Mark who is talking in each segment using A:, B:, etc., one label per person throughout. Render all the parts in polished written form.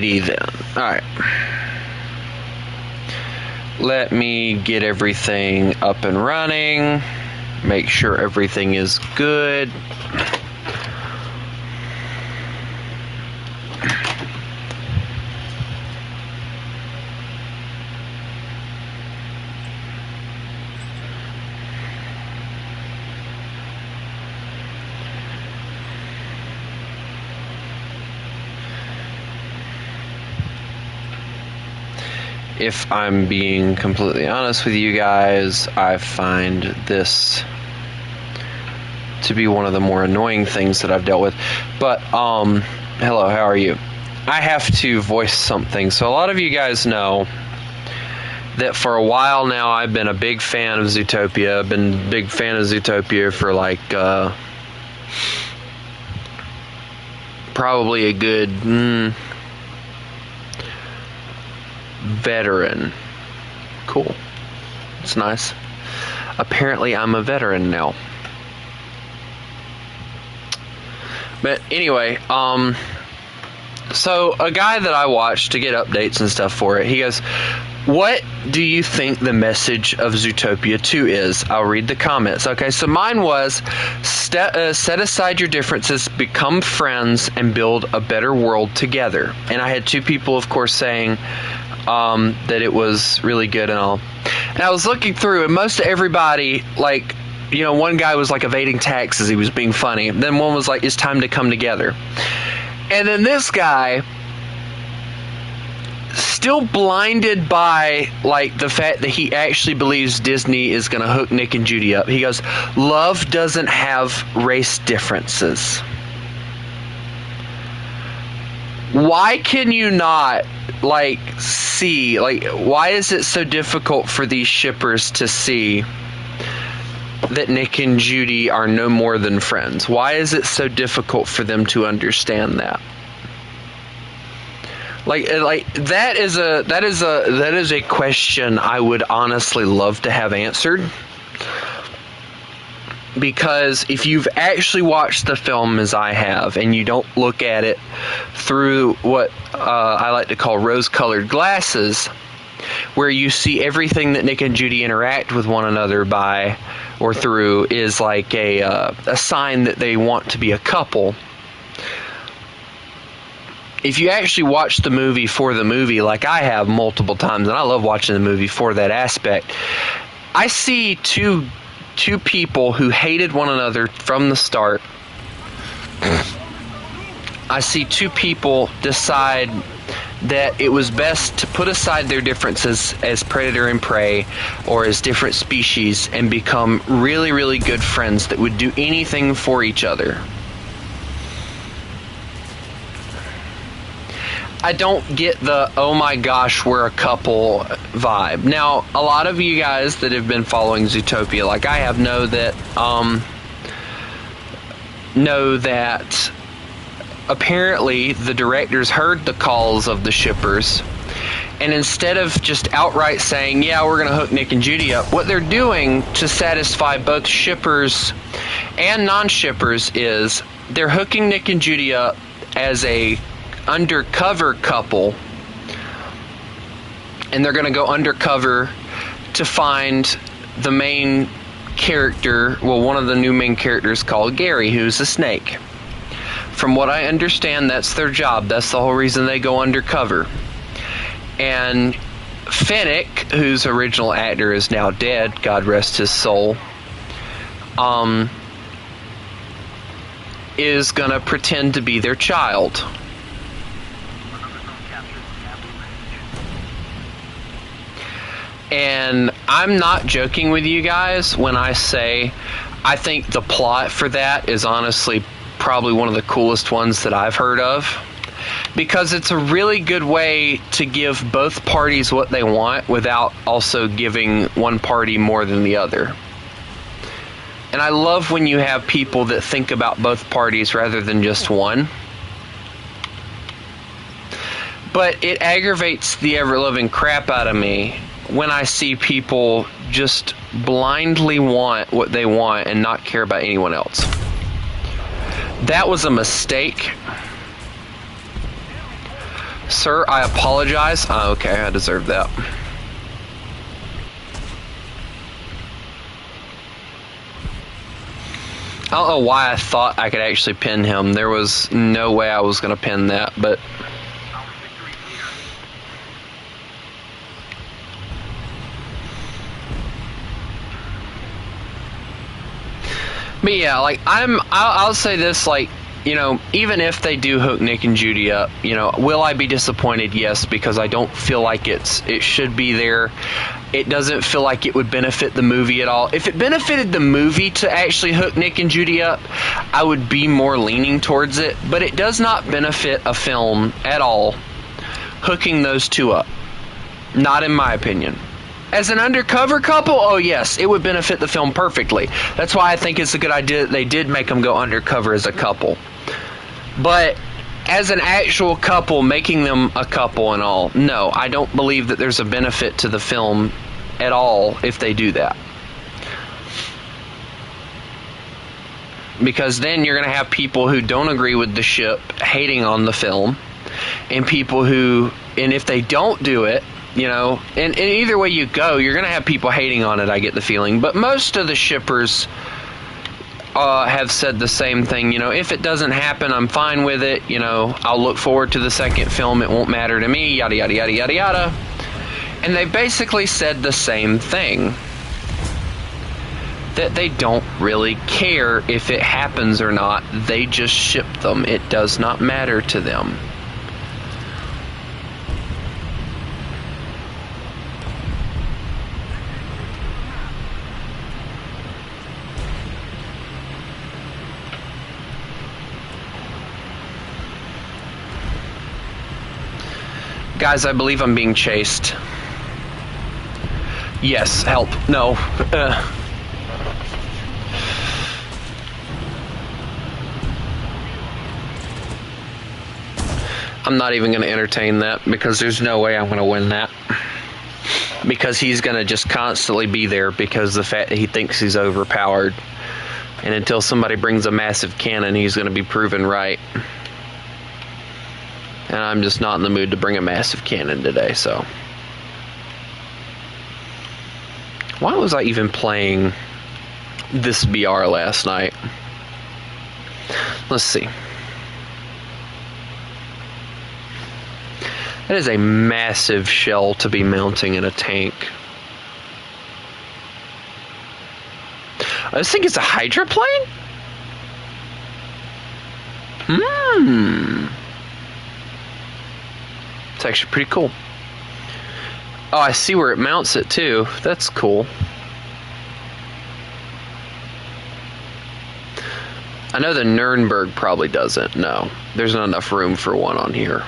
A: then. Alright. Let me get everything up and running. Make sure everything is good. If I'm being completely honest with you guys, I find this to be one of the more annoying things that I've dealt with. But, hello, how are you? I have to voice something. So a lot of you guys know that for a while now I've been a big fan of Zootopia. I've been a big fan of Zootopia for like, probably a good, veteran. Cool. It's nice. Apparently I'm a veteran now. But anyway, so a guy that I watched to get updates and stuff for it, he goes, what do you think the message of Zootopia 2 is? I'll read the comments. Okay, so mine was, set aside your differences, become friends, and build a better world together. And I had two people, of course, saying that it was really good and all. And I was looking through, and most everybody, like, you know, one guy was like evading taxes, he was being funny. Then one was like, it's time to come together. And then this guy, still blinded by like the fact that he actually believes Disney is going to hook Nick and Judy up. He goes, love doesn't have race differences. Why can you not like see, like, why is it so difficult for these shippers to see that Nick and Judy are no more than friends? Why is it so difficult for them to understand that? Like that is a question I would honestly love to have answered. Because if you've actually watched the film as I have, and you don't look at it through what I like to call rose-colored glasses, where you see everything that Nick and Judy interact with one another by or through is like a sign that they want to be a couple. If you actually watch the movie for the movie, like I have multiple times, and I love watching the movie for that aspect, I see two people who hated one another from the start. I see two people decide that it was best to put aside their differences as predator and prey, or as different species, and become really, really good friends that would do anything for each other. I don't get the, oh my gosh, we're a couple vibe. Now, a lot of you guys that have been following Zootopia, like I have, know that apparently the directors heard the calls of the shippers, and instead of just outright saying, yeah, we're going to hook Nick and Judy up, what they're doing to satisfy both shippers and non-shippers is they're hooking Nick and Judy up as a undercover couple, and they're going to go undercover to find the main character, well, one of the new main characters called Gary, who's a snake. From what I understand, that's their job. That's the whole reason they go undercover. And Finnick, whose original actor is now dead, God rest his soul, is going to pretend to be their child. And I'm not joking with you guys when I say I think the plot for that is honestly probably one of the coolest ones that I've heard of, because it's a really good way to give both parties what they want without also giving one party more than the other. And I love when you have people that think about both parties rather than just one. But it aggravates the ever-loving crap out of me when I see people just blindly want what they want and not care about anyone else. That was a mistake. Sir, I apologize. Okay, I deserve that. I don't know why I thought I could actually pin him. There was no way I was going to pin that, but... But yeah, like, I'll say this, like, you know, even if they do hook Nick and Judy up, you know, will I be disappointed? Yes, because I don't feel like it should be there. It doesn't feel like it would benefit the movie at all. If it benefited the movie to actually hook Nick and Judy up, I would be more leaning towards it. But it does not benefit a film at all hooking those two up. Not in my opinion. As an undercover couple, oh yes, it would benefit the film perfectly. That's why I think it's a good idea that they did make them go undercover as a couple. But as an actual couple, making them a couple and all, no, I don't believe that there's a benefit to the film at all if they do that. Because then you're going to have people who don't agree with the ship hating on the film, and people who, and if they don't do it, you know, and either way you go, you're going to have people hating on it, I get the feeling. But most of the shippers have said the same thing. You know, if it doesn't happen, I'm fine with it. You know, I'll look forward to the second film. It won't matter to me, yada, yada, yada, yada, yada. And they basically said the same thing. That they don't really care if it happens or not. They just ship them. It does not matter to them. Guys, I believe I'm being chased. Yes, help. No. I'm not even going to entertain that because there's no way I'm going to win that. Because he's going to just constantly be there because the fact that he thinks he's overpowered. And until somebody brings a massive cannon, he's going to be proven right. And I'm just not in the mood to bring a massive cannon today, so. Why was I even playing this BR last night? Let's see. That is a massive shell to be mounting in a tank. I just think it's a hydroplane? It's actually pretty cool. Oh, I see where it mounts it too. That's cool. I know the Nuremberg probably doesn't. No, there's not enough room for one on here.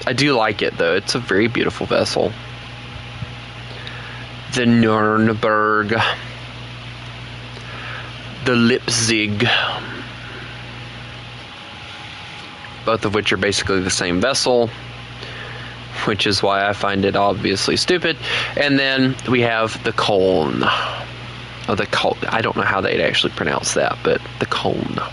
A: I do like it though. It's a very beautiful vessel. The Nuremberg. The Leipzig. Both of which are basically the same vessel, which is why I find it obviously stupid. And then we have the Köln. Oh, the Köln. I don't know how they'd actually pronounce that, but the Köln.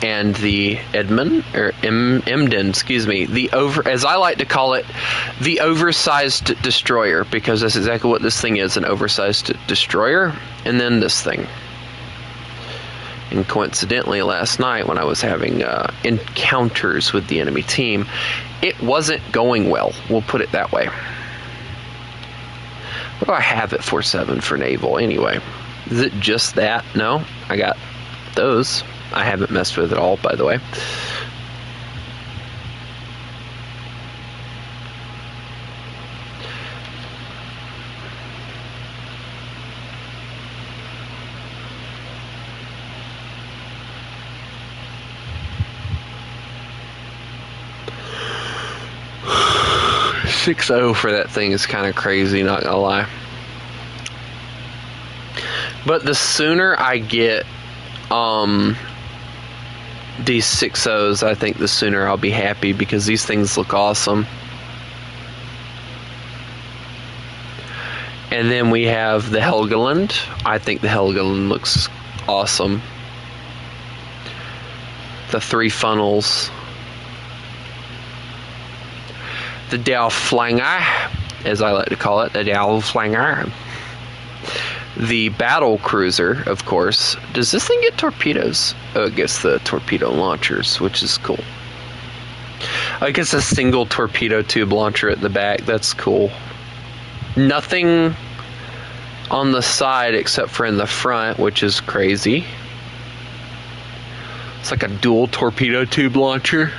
A: And the Emden, excuse me, as I like to call it, the oversized destroyer, because that's exactly what this thing is, an oversized destroyer. And then this thing. And coincidentally, last night when I was having encounters with the enemy team, it wasn't going well. We'll put it that way. What do I have at 4.7 for naval anyway? Is it just that? No, I got those. I haven't messed with it all, by the way. $6.0 for that thing is kind of crazy, not gonna lie. But the sooner I get these 6.0s, I think the sooner I'll be happy, because these things look awesome. And then we have the Helgoland. I think the Helgoland looks awesome. The 3 funnels. the Dauphlanger, as I like to call it, the Dauphlanger. The battle cruiser, of course. Does this thing get torpedoes? Oh, it gets the torpedo launchers, which is cool. I guess a single torpedo tube launcher at the back. That's cool. Nothing on the side except for in the front, which is crazy. It's like a dual torpedo tube launcher.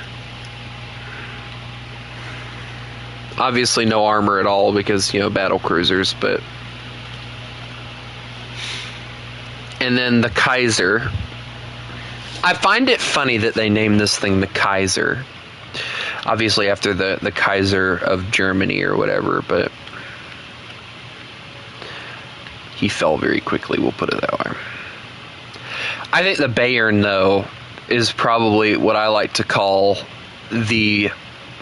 A: Obviously no armor at all because, you know, battle cruisers, but... And then the Kaiser. I find it funny that they named this thing the Kaiser. Obviously after the Kaiser of Germany or whatever, but... He fell very quickly, we'll put it that way. I think the Bayern, though, is probably what I like to call the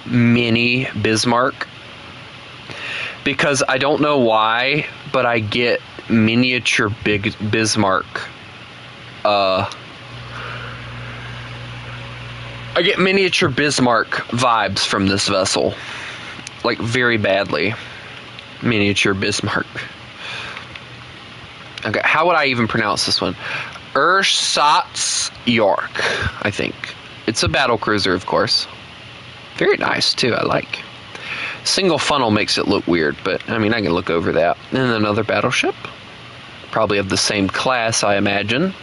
A: mini Bismarck. Because I don't know why, but I get miniature big Bismarck. I get miniature Bismarck vibes from this vessel. Like, very badly. Miniature Bismarck. Okay, how would I even pronounce this one? Ersatz York, I think. It's a battle cruiser, of course. Very nice, too, I like. Single funnel makes it look weird, but, I mean, I can look over that. And then another battleship. Probably of the same class, I imagine.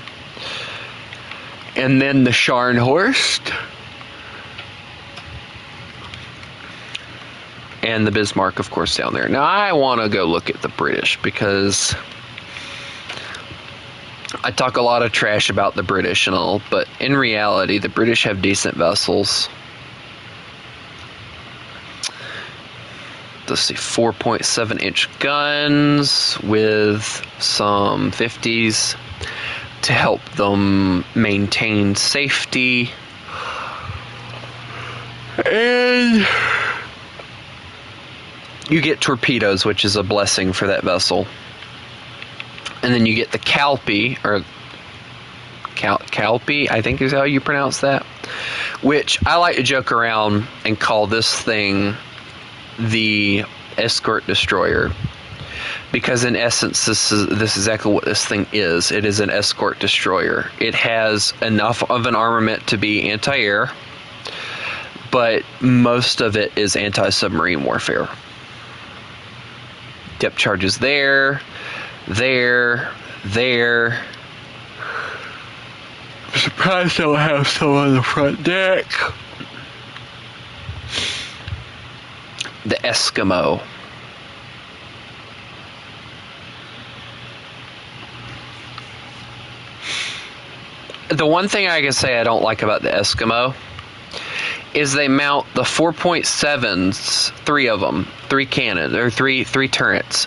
A: And then the Scharnhorst. And the Bismarck, of course, down there. Now, I want to go look at the British, because... I talk a lot of trash about the British and all, but in reality, the British have decent vessels. Let's see, 4.7-inch guns with some 50s to help them maintain safety. And you get torpedoes, which is a blessing for that vessel. And then you get the Calpe, or Calpe, I think is how you pronounce that. Which I like to joke around and call this thing the escort destroyer. Because in essence, this is exactly what this thing is. It is an escort destroyer. It has enough of an armament to be anti-air, but most of it is anti-submarine warfare. Depth charges there. I'm surprised they'll have some on the front deck. The Eskimo. The one thing I can say I don't like about the Eskimo is they mount the 4.7s, three of them, three cannons, or three turrets.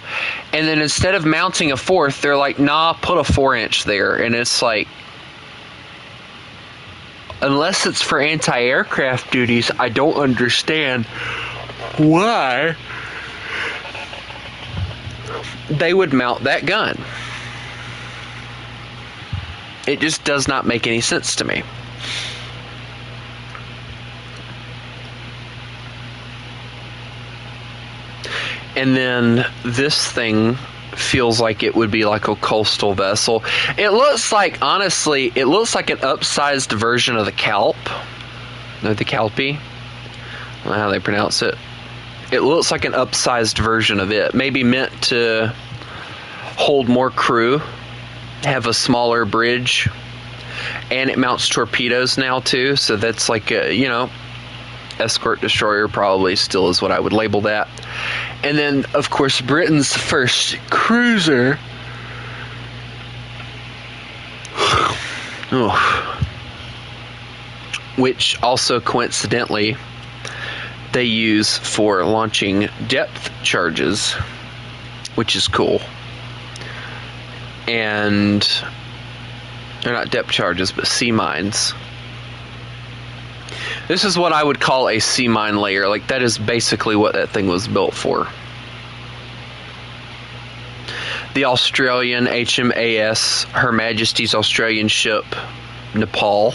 A: And then instead of mounting a fourth, they're like, nah, put a 4-inch there. And it's like, unless it's for anti-aircraft duties, I don't understand why they would mount that gun. It just does not make any sense to me. And then this thing feels like it would be like a coastal vessel. It looks like, honestly, it looks like an upsized version of the Calp. No, the Calpe. I don't know how they pronounce it. It looks like an upsized version of it. Maybe meant to hold more crew, have a smaller bridge. And it mounts torpedoes now, too. So that's like a, you know, escort destroyer probably still is what I would label that. And then, of course, Britain's first cruiser. Which also, coincidentally, they use for launching depth charges, which is cool. And they're not depth charges, but sea mines. This is what I would call a sea mine layer. Like, that is basically what that thing was built for. The Australian HMAS, Her Majesty's Australian ship, Nepal.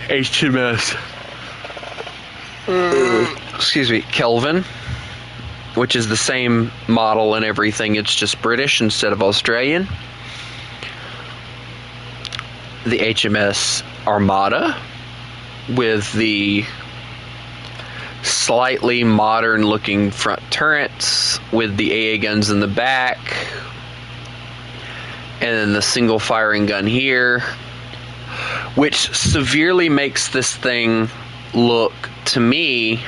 A: HMS excuse me, Kelvin, which is the same model and everything. It's just British instead of Australian. The HMS Armada with the slightly modern looking front turrets with the AA guns in the back, and then the single firing gun here, which severely makes this thing look to me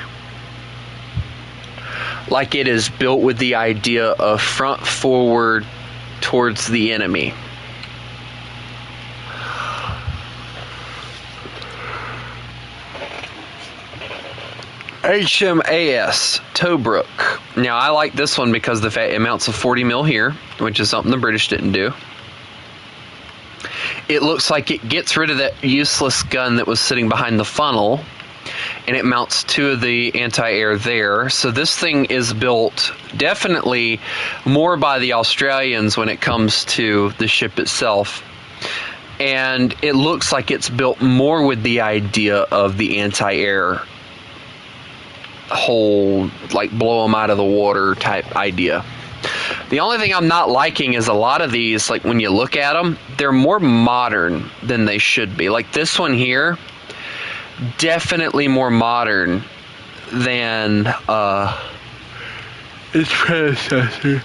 A: like it is built with the idea of front forward towards the enemy. HMAS Tobruk. Now I like this one because the fact it mounts a 40 mil here, which is something the British didn't do. It looks like it gets rid of that useless gun that was sitting behind the funnel, and it mounts 2 of the anti-air there. So this thing is built definitely more by the Australians when it comes to the ship itself. And it looks like it's built more with the idea of the anti-air whole, like blow them out of the water type idea. The only thing I'm not liking is a lot of these, like when you look at them, they're more modern than they should be. Like this one here, definitely more modern than its predecessor.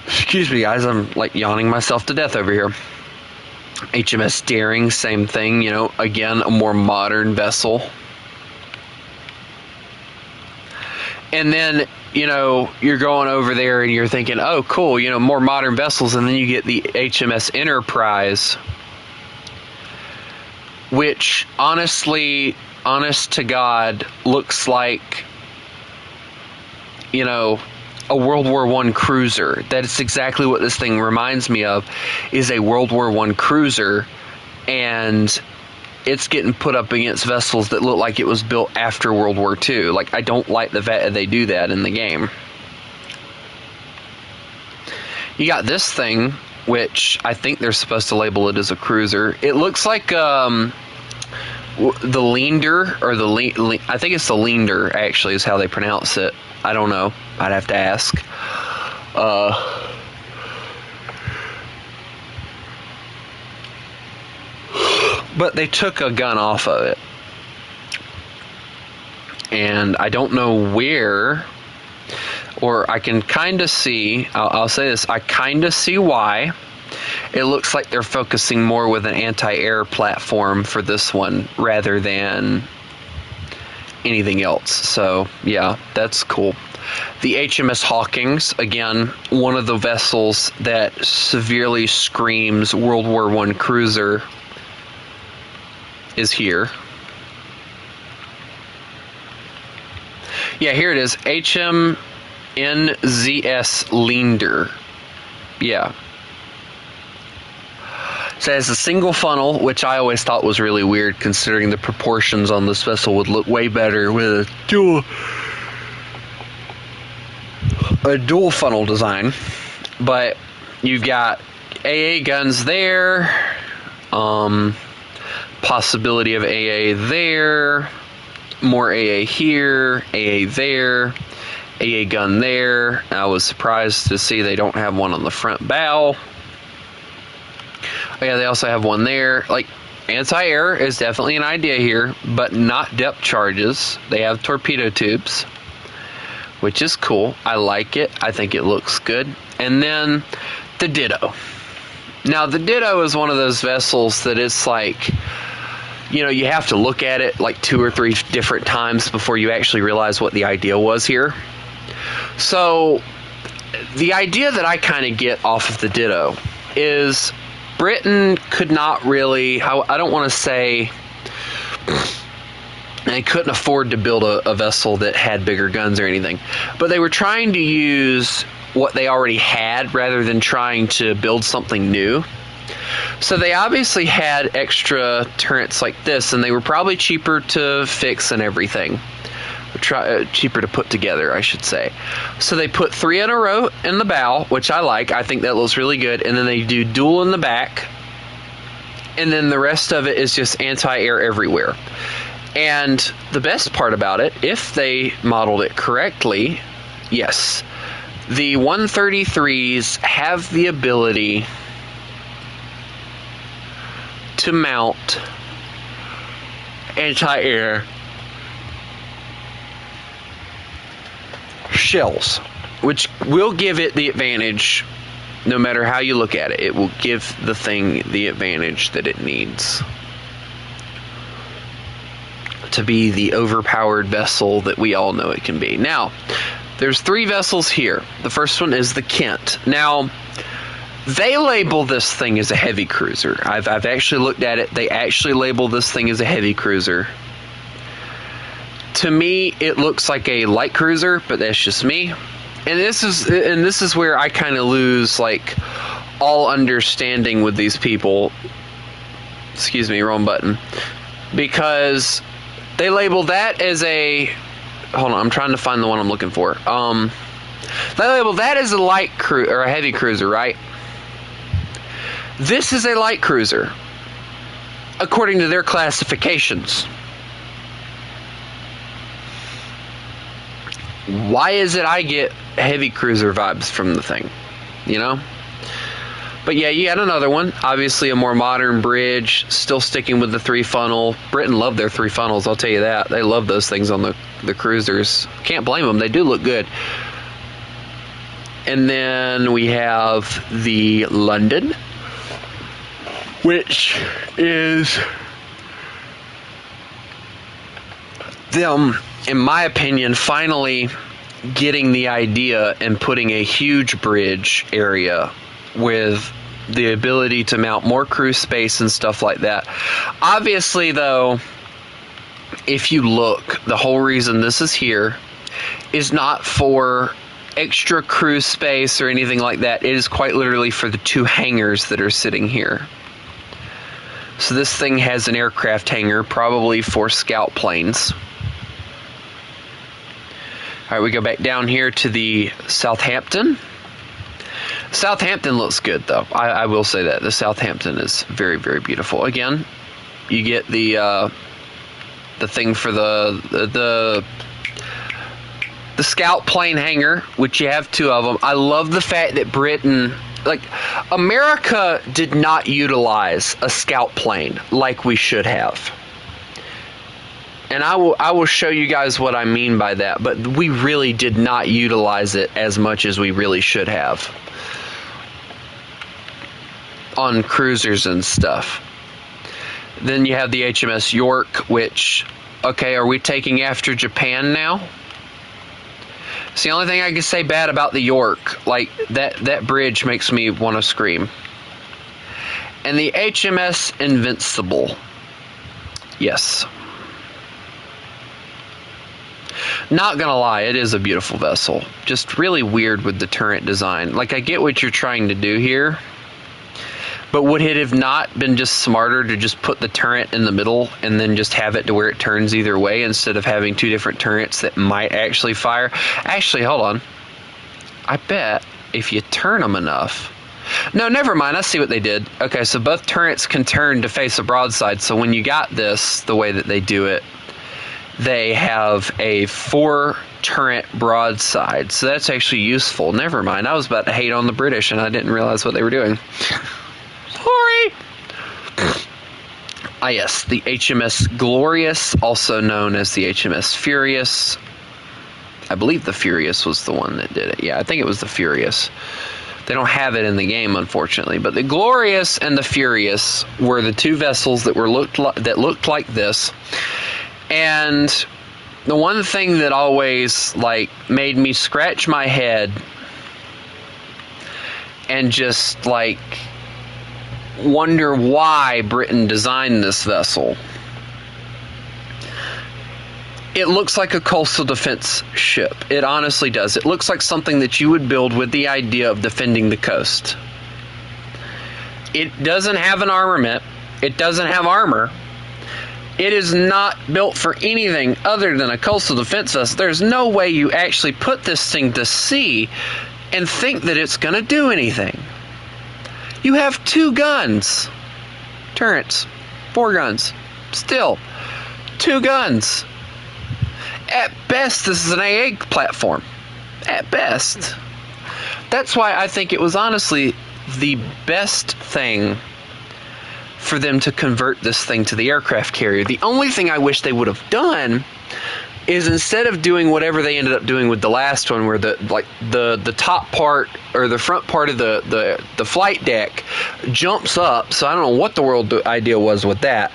A: Excuse me, guys, I'm like yawning myself to death over here. HMS Daring, same thing, you know, again, a more modern vessel. And then, you know, you're going over there and you're thinking, oh, cool, you know, more modern vessels. And then you get the HMS Enterprise, which honestly, honest to God, looks like, you know, a World War I cruiser. That is exactly what this thing reminds me of, is a World War I cruiser. And it's getting put up against vessels that look like it was built after World War II. Like, I don't like the fact that they do that in the game. You got this thing, which I think they're supposed to label it as a cruiser. It looks like the Leander, or I think it's the Leander, actually, is how they pronounce it. I don't know. I'd have to ask. But they took a gun off of it. And I don't know where, or I can kind of see, I'll say this, I kind of see why. It looks like they're focusing more with an anti-air platform for this one rather than anything else. So, yeah, that's cool. The HMS Hawkins, again, one of the vessels that severely screams World War I cruiser, is here. Yeah, here it is. HMNZS Leander. Yeah. So it has a single funnel, which I always thought was really weird, considering the proportions on this vessel would look way better with a dual funnel design. But you've got AA guns there, possibility of AA there, more AA here, AA there, AA gun there. I was surprised to see they don't have one on the front bow. Oh yeah, they also have one there. Like, anti-air is definitely an idea here, but not depth charges. They have torpedo tubes, which is cool. I like it. I think it looks good. And then the Ditto. Now, the Ditto is one of those vessels that it's like, you know, you have to look at it like 2 or 3 different times before you actually realize what the idea was here. So, the idea that I kind of get off of the Ditto is Britain could not really, I don't want to say they couldn't afford to build a vessel that had bigger guns or anything, but they were trying to use what they already had rather than trying to build something new. So they obviously had extra turrets like this, and they were probably cheaper to fix and everything. Cheaper to put together, I should say. So they put 3 in a row in the bow, which I like. I think that looks really good. And then they do dual in the back. And then the rest of it is just anti-air everywhere. And the best part about it, if they modeled it correctly, yes, the 133s have the ability to mount anti-air shells, which will give it the advantage. No matter how you look at it, it will give the thing the advantage that it needs to be the overpowered vessel that we all know it can be. Now, there's 3 vessels here. The first one is the Kent. Now, they label this thing as a heavy cruiser. I've actually looked at it. They actually label this thing as a heavy cruiser. To me, it looks like a light cruiser, but that's just me. And this is where I kind of lose like all understanding with these people. Excuse me, wrong button. Because they label that as a, hold on, I'm trying to find the one I'm looking for. They label that as a light or a heavy cruiser, right? This is a light cruiser, according to their classifications. Why is it I get heavy cruiser vibes from the thing, you know? But yeah, you got another one. Obviously a more modern bridge, still sticking with the 3 funnel. Britain loved their 3 funnels, I'll tell you that. They love those things on the cruisers. Can't blame them, they do look good. And then we have the London, which is them, in my opinion, finally getting the idea and putting a huge bridge area with the ability to mount more crew space and stuff like that. Obviously, though, if you look, the whole reason this is here is not for extra crew space or anything like that. It is quite literally for the 2 hangars that are sitting here. So this thing has an aircraft hangar, probably for scout planes. Alright, we go back down here to the Southampton. Southampton looks good, though. I will say that. The Southampton is very, very beautiful. Again, you get the thing for the scout plane hangar, which you have 2 of them. I love the fact that Britain, like, America did not utilize a scout plane like we should have. And I will show you guys what I mean by that, but we really did not utilize it as much as we really should have on cruisers and stuff. Then you have the HMS York, which, okay, are we taking after Japan now? It's the only thing I can say bad about the York. Like, that bridge makes me want to scream. And the HMS Invincible. Yes. Not gonna lie, it is a beautiful vessel. Just really weird with the turret design. Like, I get what you're trying to do here, but would it have not been just smarter to just put the turret in the middle and then just have it to where it turns either way instead of having 2 different turrets that might actually fire? Actually, hold on. I bet if you turn them enough... No, never mind. I see what they did. Okay, so both turrets can turn to face a broadside, so when you got this, the way that they do it, they have a 4 turret broadside, so that's actually useful. Never mind, I was about to hate on the British and I didn't realize what they were doing. Sorry. Ah yes, the HMS Glorious, also known as the HMS Furious. I believe the Furious was the one that did it. Yeah, I think it was the Furious. They don't have it in the game, unfortunately, but the Glorious and the Furious were the 2 vessels that looked like this. And the one thing that always, like, made me scratch my head and just, like, wonder why Britain designed this vessel. It looks like a coastal defense ship. It honestly does. It looks like something that you would build with the idea of defending the coast. It doesn't have an armament. It doesn't have armor. It is not built for anything other than a coastal defense vessel. There's no way you actually put this thing to sea and think that it's going to do anything. You have 2 guns. Turrets. 4 guns. Still, 2 guns. At best, this is an AA platform. At best. That's why I think it was honestly the best thing for them to convert this thing to the aircraft carrier. The only thing I wish they would have done is, instead of doing whatever they ended up doing with the last one, where the top part or the front part of the flight deck jumps up. So I don't know what the world idea was with that.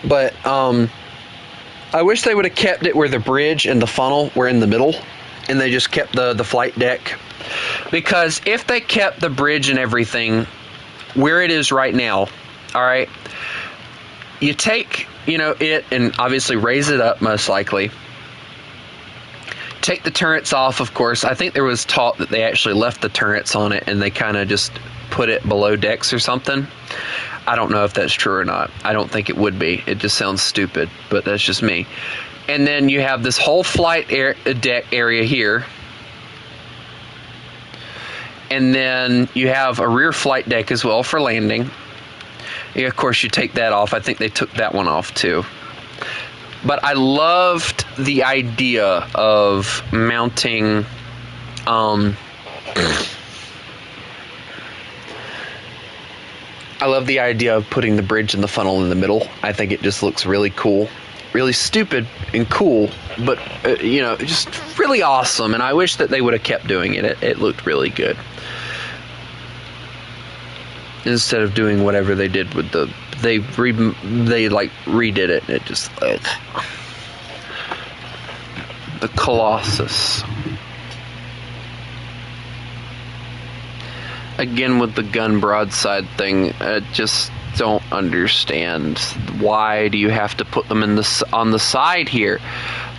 A: But I wish they would have kept it where the bridge and the funnel were in the middle, and they just kept the flight deck. Because if they kept the bridge and everything where it is right now, all right, you take, it and obviously raise it up, most likely. Take the turrets off, of course. I think there was talk that they actually left the turrets on it and they kind of just put it below decks or something. I don't know if that's true or not. I don't think it would be. It just sounds stupid, but that's just me. And then you have this whole flight deck area here. And then you have a rear flight deck as well for landing. Yeah, of course, you take that off. I think they took that one off too. But I loved the idea of mounting I love the idea of putting the bridge and the funnel in the middle. I think it just looks really cool. Really stupid and cool, but just really awesome. And I wish that they would have kept doing it. It looked really good, instead of doing whatever they did with they redid it. It just the Colossus again with the gun broadside thing. I just don't understand, why do you have to put them on the side here?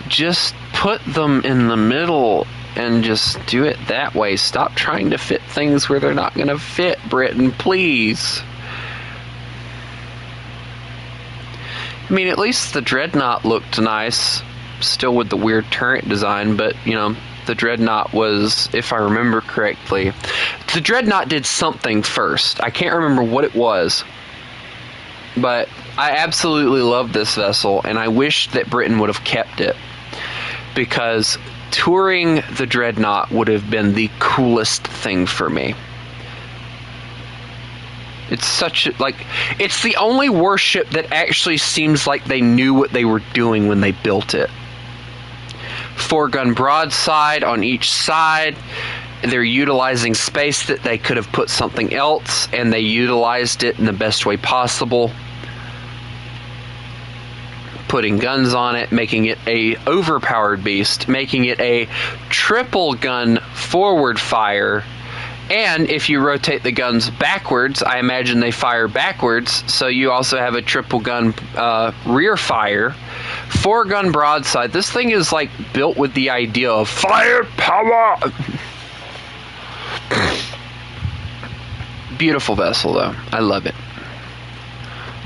A: Just put them in the middle and just do it that way. Stop trying to fit things where they're not going to fit, Britain, please. I mean, at least the Dreadnought looked nice, still with the weird turret design, but, the Dreadnought was, if I remember correctly, the Dreadnought did something first. I can't remember what it was, but I absolutely love this vessel, and I wish that Britain would have kept it, because touring the Dreadnought would have been the coolest thing for me. It's it's the only warship that actually seems like they knew what they were doing when they built it. 4-gun broadside on each side. They're utilizing space that they could have put something else, and they utilized it in the best way possible. Putting guns on it, making it a overpowered beast, making it a triple gun forward fire. And if you rotate the guns backwards, I imagine they fire backwards, so you also have a triple gun rear fire. 4-gun broadside. This thing is built with the idea of firepower. Beautiful vessel, though. I love it.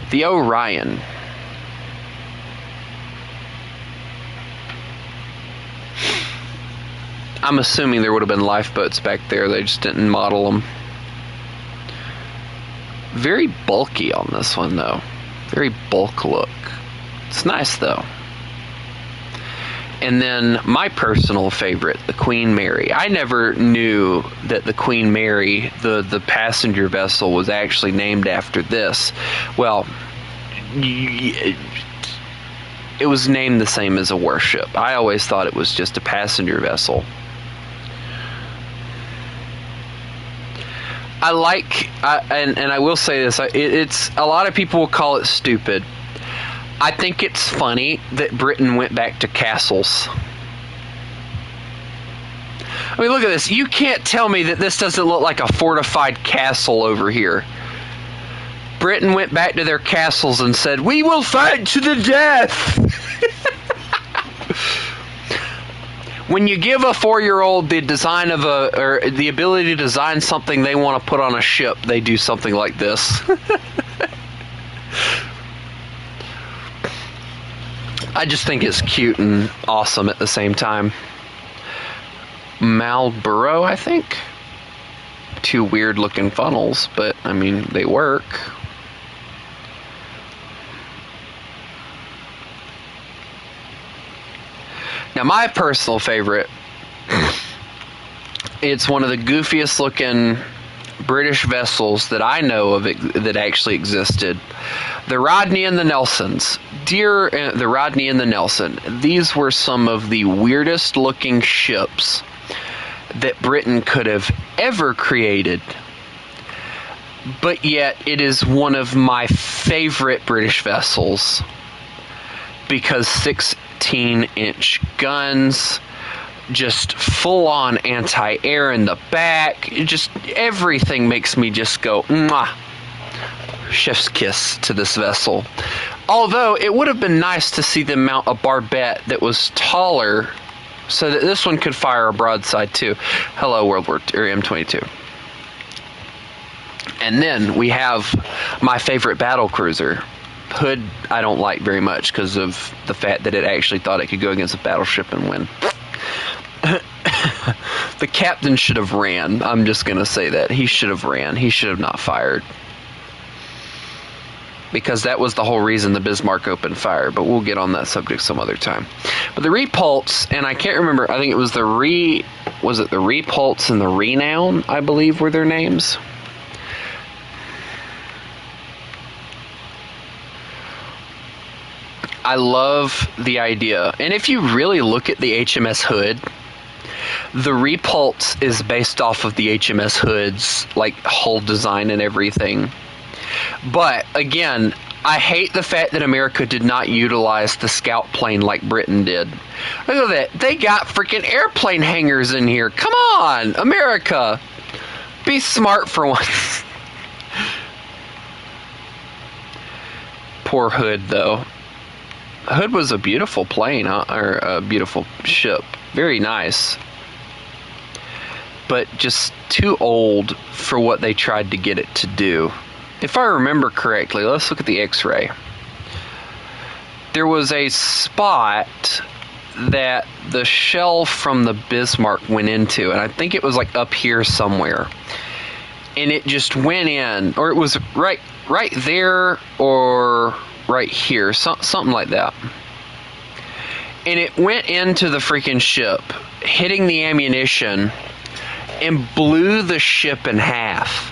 A: The Orion. I'm assuming there would have been lifeboats back there. They just didn't model them. Very bulky on this one, though. Very bulk look. It's nice, though. And then my personal favorite, the Queen Mary. I never knew that the Queen Mary, the passenger vessel, was actually named after this. Well, it was named the same as a warship. I always thought it was just a passenger vessel. And I will say this, it's a lot of people will call it stupid. I think it's funny that Britain went back to castles. I mean, look at this. You can't tell me that this doesn't look like a fortified castle over here. Britain went back to their castles and said, "We will fight to the death." When you give a 4-year-old the design of or the ability to design something they want to put on a ship, they do something like this. I just think it's cute and awesome at the same time. Marlborough, I think. 2 weird looking funnels, but I mean, they work. Now, my personal favorite, it's one of the goofiest looking British vessels that I know of that actually existed. The Rodney and the Nelsons. The Rodney and the Nelson. These were some of the weirdest looking ships that Britain could have ever created. But yet, it is one of my favorite British vessels because 16-inch guns, just full-on anti-air in the back, just everything makes me just go, mwah, chef's kiss to this vessel. Although, it would have been nice to see them mount a barbette that was taller so that this one could fire a broadside too. Hello, World War M22. And then we have my favorite battle cruiser. Hood, I don't like very much because of the fact that it actually thought it could go against a battleship and win. The captain should have ran. I'm just going to say that. He should have ran. He should have not fired. Because that was the whole reason the Bismarck opened fire. But we'll get on that subject some other time. But the Repulse, and I can't remember, I think it was the Repulse and the Renown, I believe were their names. I love the idea. And if you really look at the HMS Hood, the Repulse is based off of the HMS Hood's like hull design and everything. But again, I hate the fact that America did not utilize the scout plane like Britain did. Look at that. They got freaking airplane hangars in here. Come on, America. Be smart for once. Poor Hood, though. Hood was a beautiful plane, or a beautiful ship. Very nice. But just too old for what they tried to get it to do. If I remember correctly, let's look at the X-ray. There was a spot that the shell from the Bismarck went into, and I think it was like up here somewhere. And it just went in, or it was right there, or right here, something like that. And it went into the freaking ship, hitting the ammunition, and blew the ship in half.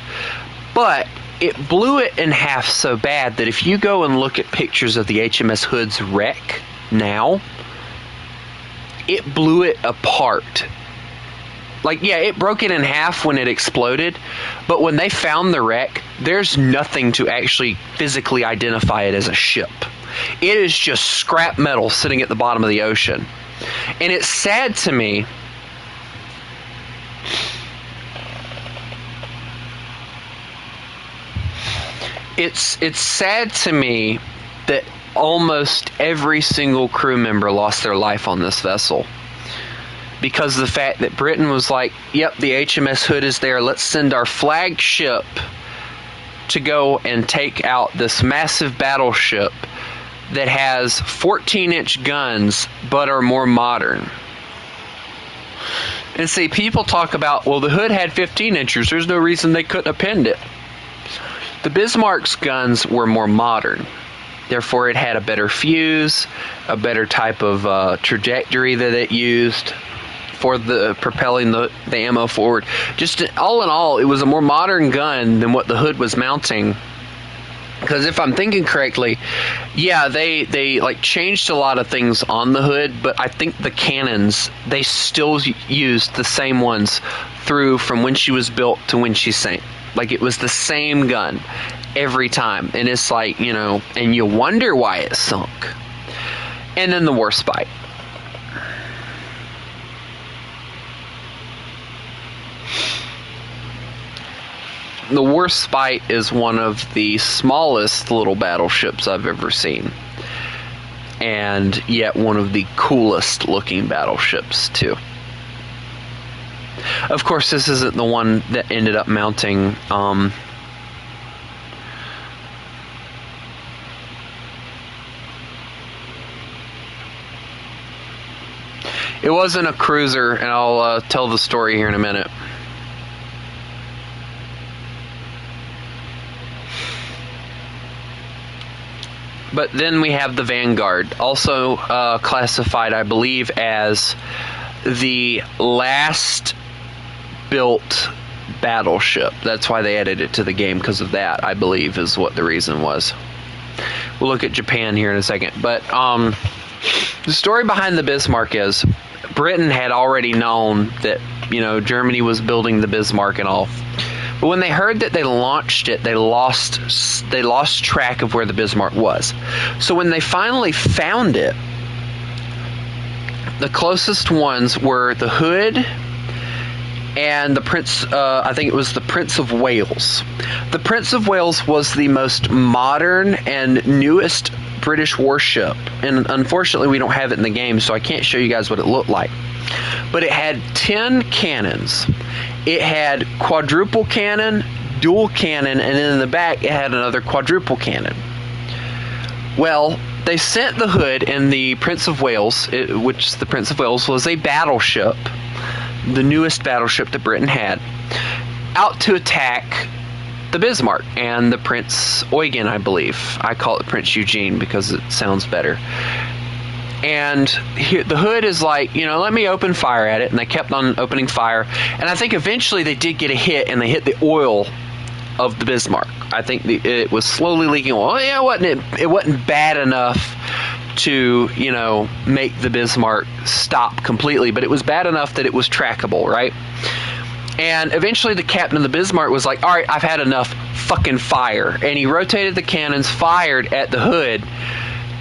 A: But it blew it in half so bad that if you go and look at pictures of the HMS Hood's wreck now, it blew it apart. Like, yeah, it broke it in half when it exploded, but when they found the wreck, there's nothing to actually physically identify it as a ship. It is just scrap metal sitting at the bottom of the ocean. And it's sad to me it's sad to me that almost every single crew member lost their life on this vessel. Because of the fact that Britain was like, yep, the HMS Hood is there. Let's send our flagship to go and take out this massive battleship that has 14-inch guns but are more modern. And see, people talk about, well, the Hood had 15-inchers. There's no reason they couldn't have pinned it. The Bismarck's guns were more modern. Therefore, it had a better fuse, a better type of trajectory that it used for the propelling the ammo forward. Just all in all, it was a more modern gun than what the Hood was mounting. Because if I'm thinking correctly, yeah, they like changed a lot of things on the Hood, but I think the cannons, they still used the same ones through from when she was built to when she sank. Like, it was the same gun every time. And it's like, you know, and you wonder why it sunk. And then the Warspite. The Warspite is one of the smallest little battleships I've ever seen. And yet one of the coolest looking battleships, too. Of course, this isn't the one that ended up mounting it wasn't a cruiser, and I'll tell the story here in a minute. But then we have the Vanguard, also classified, I believe, as the last built battleship. That's why they added it to the game, because of that, I believe, is what the reason was. We'll look at Japan here in a second. But the story behind the Bismarck is Britain had already known that, you know, Germany was building the Bismarck and all. But when they heard that they launched it, they lost track of where the Bismarck was. So when they finally found it, the closest ones were the Hood and the Prince, I think it was the Prince of Wales. The Prince of Wales was the most modern and newest British warship, and unfortunately we don't have it in the game, so I can't show you guys what it looked like. But it had 10 cannons. It had quadruple cannon, dual cannon, and then in the back it had another quadruple cannon. Well, they sent the Hood and the Prince of Wales, which the Prince of Wales was a battleship, the newest battleship that Britain had, out to attack the Bismarck and the Prince Eugen, I believe. I call it Prince Eugene because it sounds better. And here, the Hood is like, you know, let me open fire at it. And they kept on opening fire. And I think eventually they did get a hit, and they hit the oil of the Bismarck. I think it was slowly leaking oil. Yeah, it wasn't bad enough to, you know, make the Bismarck stop completely, but it was bad enough that it was trackable, right? And eventually the captain of the Bismarck was like, all right, I've had enough, fucking fire. And he rotated the cannons, fired at the Hood,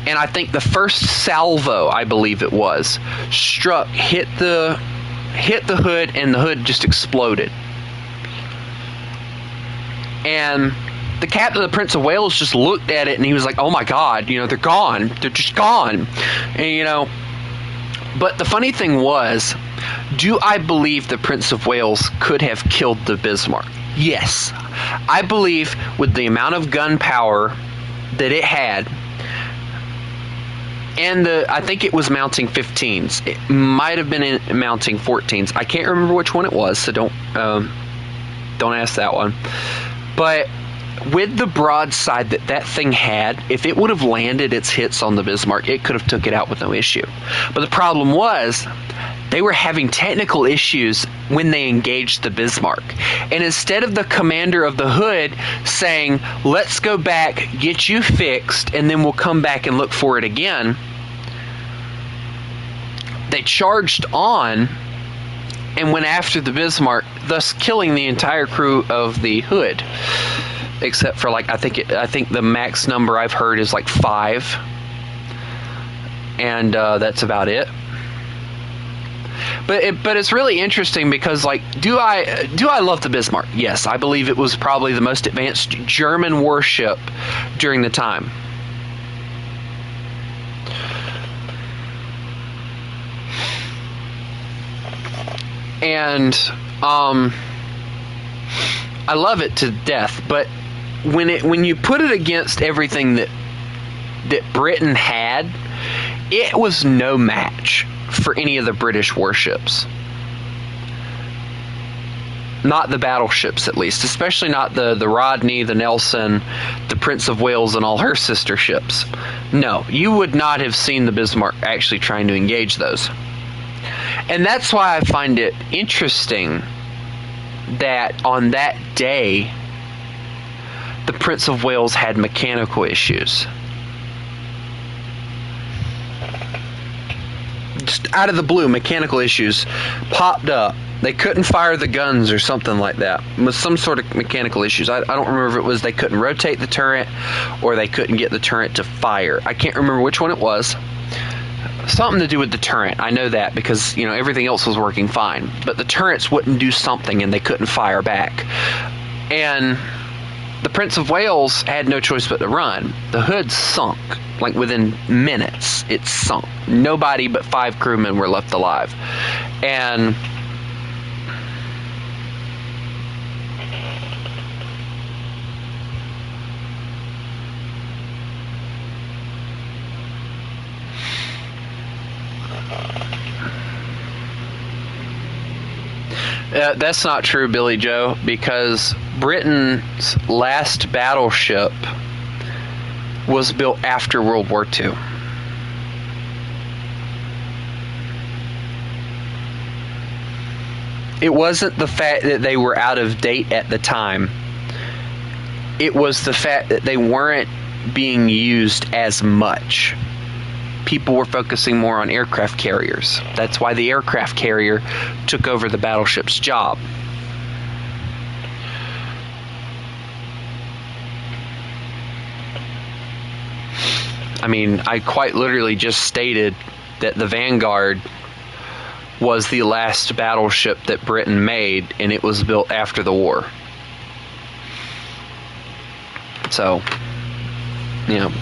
A: and I think the first salvo, I believe it was, hit the Hood, and the Hood just exploded. And the captain of the Prince of Wales just looked at it, and he was like, oh my God, you know, they're gone. They're just gone. And, you know, but the funny thing was, do I believe the Prince of Wales could have killed the Bismarck? Yes. I believe with the amount of gunpowder that it had, and I think it was mounting 15s. It might have been mounting 14s. I can't remember which one it was, so don't ask that one. But with the broadside that thing had, if it would have landed its hits on the Bismarck, it could have took it out with no issue. But the problem was, they were having technical issues when they engaged the Bismarck. And instead of the commander of the Hood saying, let's go back, get you fixed, and then we'll come back and look for it again, they charged on and went after the Bismarck, thus killing the entire crew of the Hood. Except for, like, I think the max number I've heard is like 5. And that's about it. But it's really interesting because, like, do I love the Bismarck? Yes, I believe it was probably the most advanced German warship during the time. And I love it to death, but when you put it against everything that Britain had, it was no match for any of the British warships. Not the battleships, at least. Especially not the Rodney, the Nelson, the Prince of Wales, and all her sister ships. No, you would not have seen the Bismarck actually trying to engage those. And that's why I find it interesting that on that day, the Prince of Wales had mechanical issues. Just out of the blue, mechanical issues popped up. They couldn't fire the guns or something like that. It was some sort of mechanical issues. I don't remember if it was they couldn't rotate the turret or they couldn't get the turret to fire. I can't remember which one it was. Something to do with the turret. I know that because, you know, everything else was working fine. But the turrets wouldn't do something and they couldn't fire back. And the Prince of Wales had no choice but to run. The Hood sunk. Like within minutes, it sunk. Nobody but 5 crewmen were left alive. And that's not true, Billy Joe, because Britain's last battleship was built after World War II. It wasn't the fact that they were out of date at the time. It was the fact that they weren't being used as much. People were focusing more on aircraft carriers. That's why the aircraft carrier took over the battleship's job. I mean, I quite literally just stated that the Vanguard was the last battleship that Britain made, and it was built after the war. So, you know,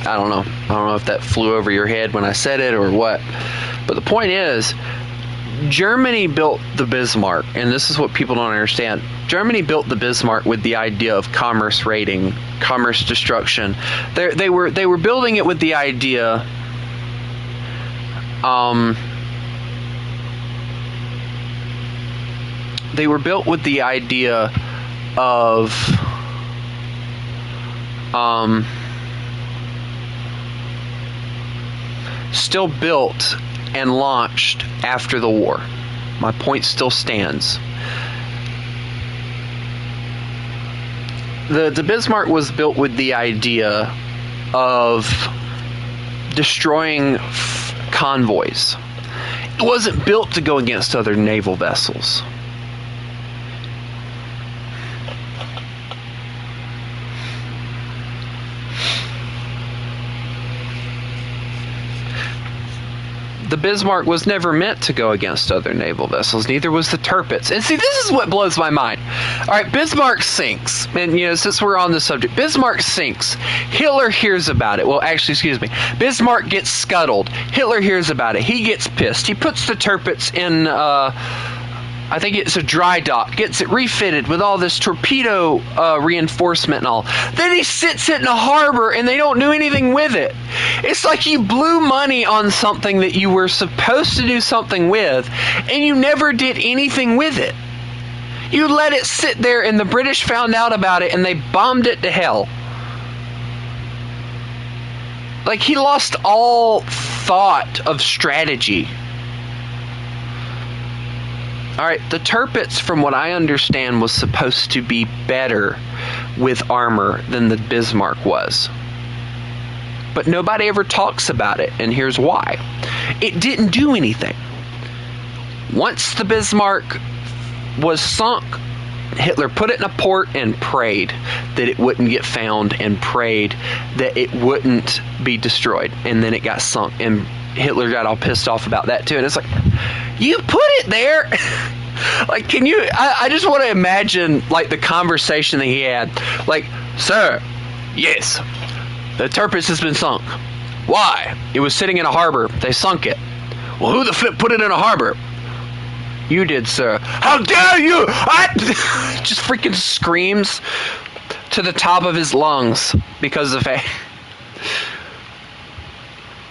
A: I don't know. I don't know if that flew over your head when I said it or what. But the point is, Germany built the Bismarck, and this is what people don't understand. Germany built the Bismarck with the idea of commerce raiding, commerce destruction. They were building it with the idea they were built with the idea of still built and launched after the war. My point still stands. The Bismarck was built with the idea of destroying convoys. It wasn't built to go against other naval vessels. The Bismarck was never meant to go against other naval vessels. Neither was the Tirpitz. And see, this is what blows my mind. All right, Bismarck sinks. And, you know, since we're on the subject, Bismarck sinks. Hitler hears about it. Well, actually, excuse me. Bismarck gets scuttled. Hitler hears about it. He gets pissed. He puts the Tirpitz in, I think it's a dry dock, gets it refitted with all this torpedo reinforcement and all. Then he sits it in a harbor and they don't do anything with it. It's like you blew money on something that you were supposed to do something with, and you never did anything with it. You let it sit there, and the British found out about it and they bombed it to hell. Like, he lost all thought of strategy. Alright, the Tirpitz, from what I understand, was supposed to be better with armor than the Bismarck was. But nobody ever talks about it, and here's why. It didn't do anything. Once the Bismarck was sunk, Hitler put it in a port and prayed that it wouldn't get found, and prayed that it wouldn't be destroyed. And then it got sunk, and Hitler got all pissed off about that too. And it's like, you put it there. Like, can you, I just want to imagine, like, the conversation that he had. Like, sir, yes, the Tirpitz has been sunk. Why? It was sitting in a harbor. They sunk it. Well, who the flip put it in a harbor? You did, sir. How dare you! I just freaking screams to the top of his lungs because of it.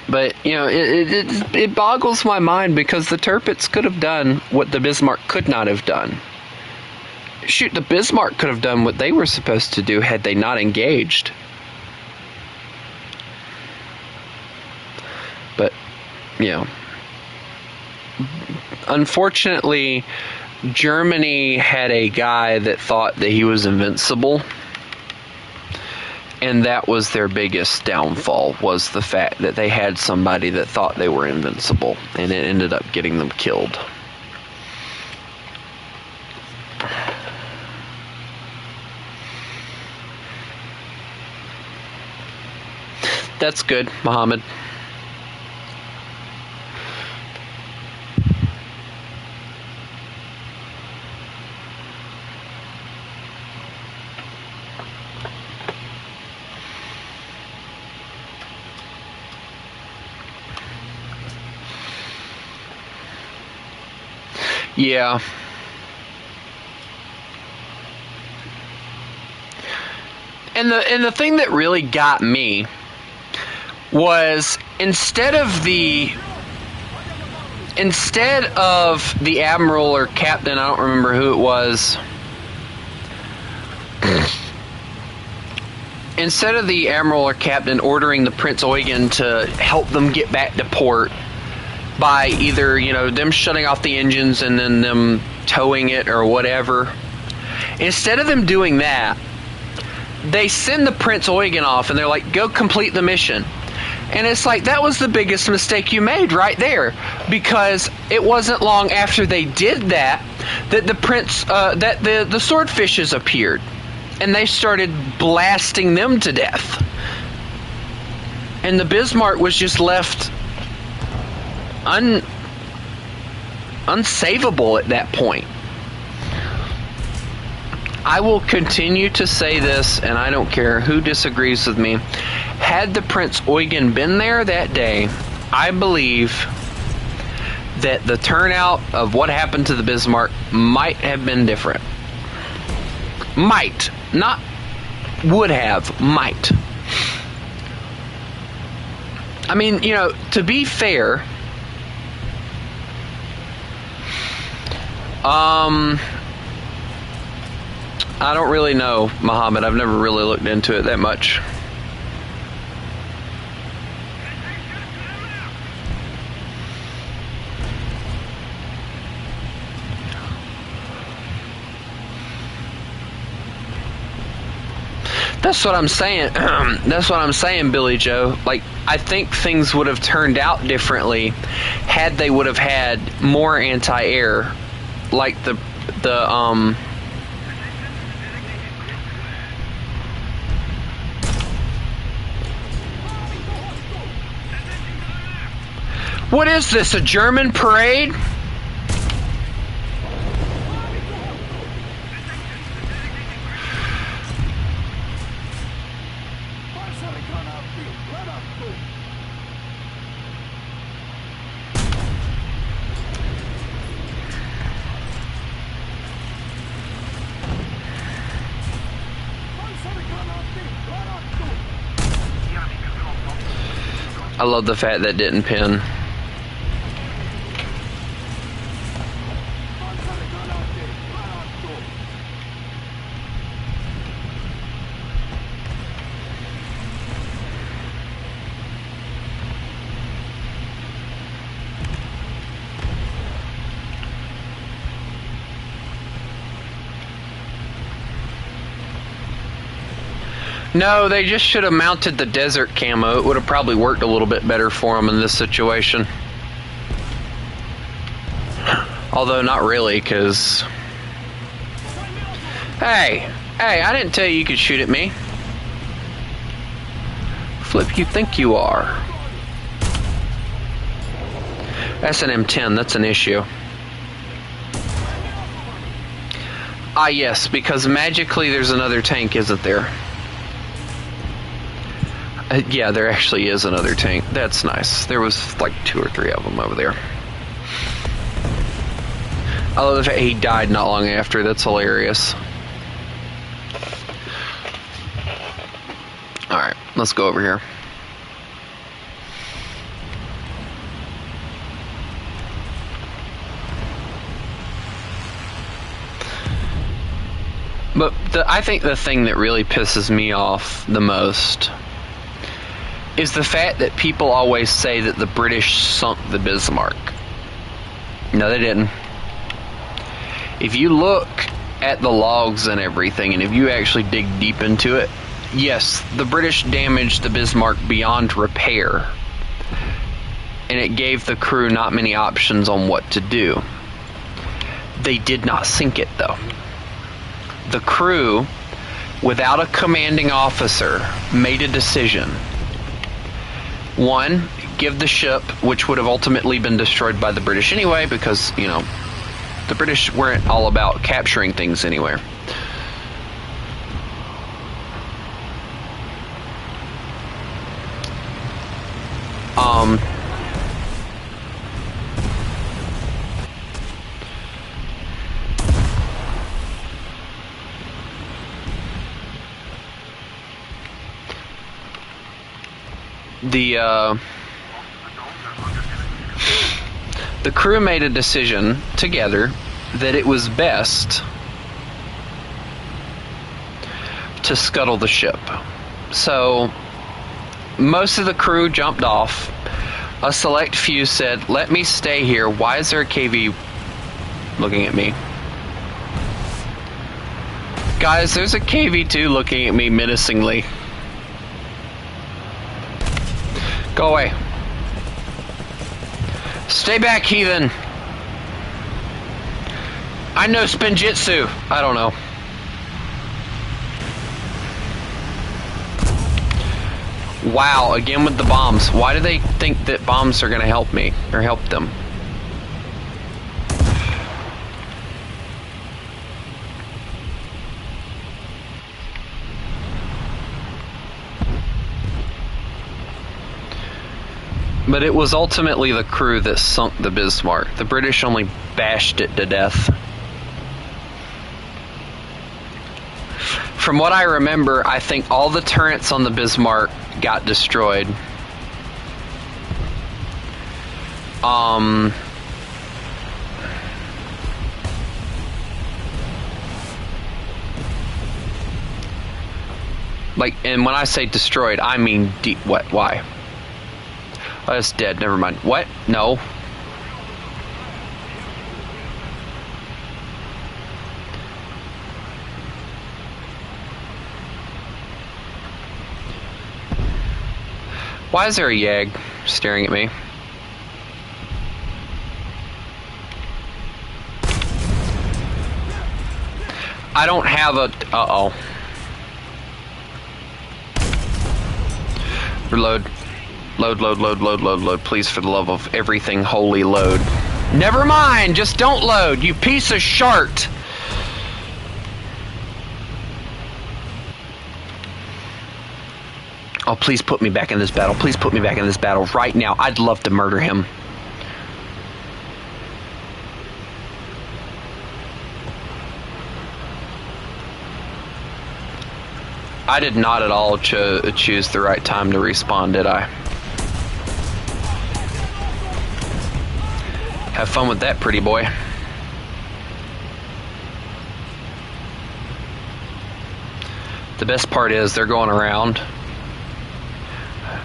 A: But, you know, it boggles my mind, because the Tirpitz could have done what the Bismarck could not have done. Shoot, the Bismarck could have done what they were supposed to do had they not engaged. But, you know, unfortunately, Germany had a guy that thought that he was invincible. And that was their biggest downfall, was the fact that they had somebody that thought they were invincible, and it ended up getting them killed. That's good, Muhammad. Yeah. And the thing that really got me was, instead of the admiral or captain, I don't remember who it was, instead of the admiral or captain ordering the Prince Eugen to help them get back to port by either, them shutting off the engines and then them towing it or whatever, instead of them doing that, they send the Prince Eugen off and they're like, go complete the mission. And it's like, that was the biggest mistake you made right there, because it wasn't long after they did that that the swordfishes appeared, and they started blasting them to death, and the Bismarck was just left unsavable at that point. I will continue to say this, and I don't care who disagrees with me. Had the Prince Eugen been there that day, I believe that the turnout of what happened to the Bismarck might have been different. Might. Not would have. Might. I mean, to be fair, I don't really know, Muhammad. I've never really looked into it that much. That's what I'm saying. That's what I'm saying, Billy Joe. Like, I think things would have turned out differently had they would have had more anti-air, like the What is this, a German parade? I love the fact that didn't pin. No, they just should have mounted the desert camo. It would have probably worked a little bit better for them in this situation. Although not really, because... Hey, I didn't tell you could shoot at me. Flip you think you are. That's an M10, that's an issue. Ah yes, because magically there's another tank, isn't there? Yeah, there actually is another tank. That's nice. There was like 2 or 3 of them over there. I love the fact he died not long after. That's hilarious. Alright, let's go over here. But I think the thing that really pisses me off the most is the fact that people always say that the British sunk the Bismarck. No, they didn't. If you look at the logs and everything, and if you actually dig deep into it, yes, the British damaged the Bismarck beyond repair, and it gave the crew not many options on what to do. They did not sink it, though. The crew, without a commanding officer, made a decision. One, give the ship, which would have ultimately been destroyed by the British anyway, because, the British weren't all about capturing things anywhere. The crew made a decision together that it was best to scuttle the ship. So most of the crew jumped off. A select few said, "Let me stay here. Why is there a KV looking at me?" Guys, there's a KV-2 looking at me menacingly. Go away. Stay back, heathen. I know Spinjitzu. I don't know. Wow, again with the bombs. Why do they think that bombs are going to help me or help them? But it was ultimately the crew that sunk the Bismarck. The British only bashed it to death. From what I remember, I think all the turrets on the Bismarck got destroyed. Like, and when I say destroyed, I mean what? Why? Oh, it's dead. Never mind. What? No. Why is there a Yag staring at me? I don't have a... Uh-oh. Reload. Load, load, load, load, load, load. Please, for the love of everything holy, load. Never mind! Just don't load, you piece of shart! Oh, please put me back in this battle. Please put me back in this battle right now. I'd love to murder him. I did not at all choose the right time to respawn, did I? Have fun with that, pretty boy. The best part is they're going around,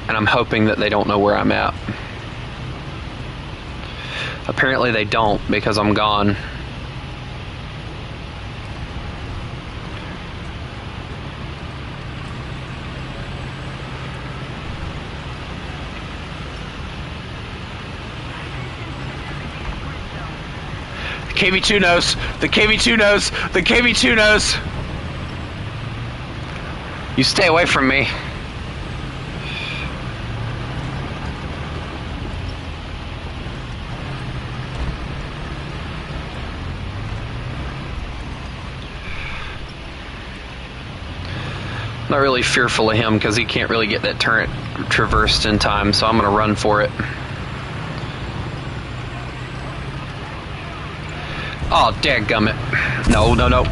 A: and I'm hoping that they don't know where I'm at. Apparently they don't, because I'm gone. The KV-2 knows. The KV-2 knows. The KV-2 knows. You stay away from me. Not really fearful of him because he can't really get that turret traversed in time, so I'm going to run for it. Oh, dadgummit. No, no, no.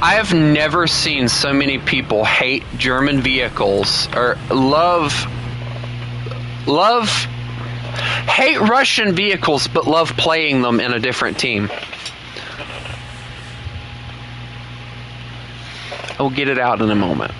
A: I have never seen so many people hate German vehicles, or hate Russian vehicles, but love playing them in a different team. I'll get it out in a moment.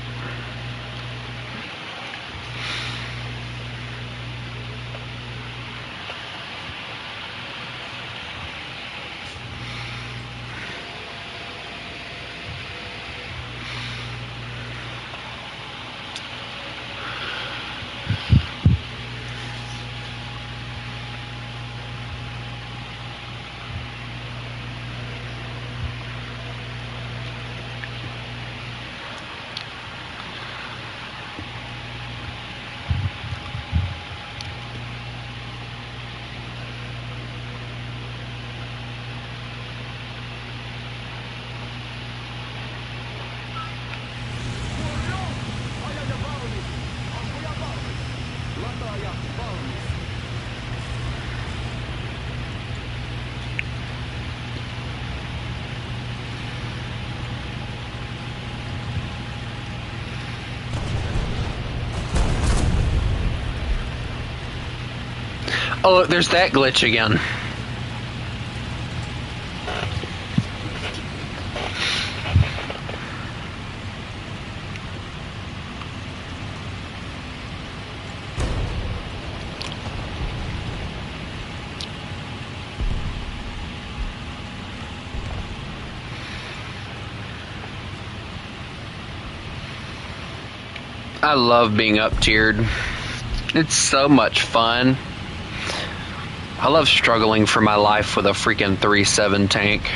A: Oh, look, there's that glitch again. I love being up tiered. It's so much fun. I love struggling for my life with a freaking 3-7 tank.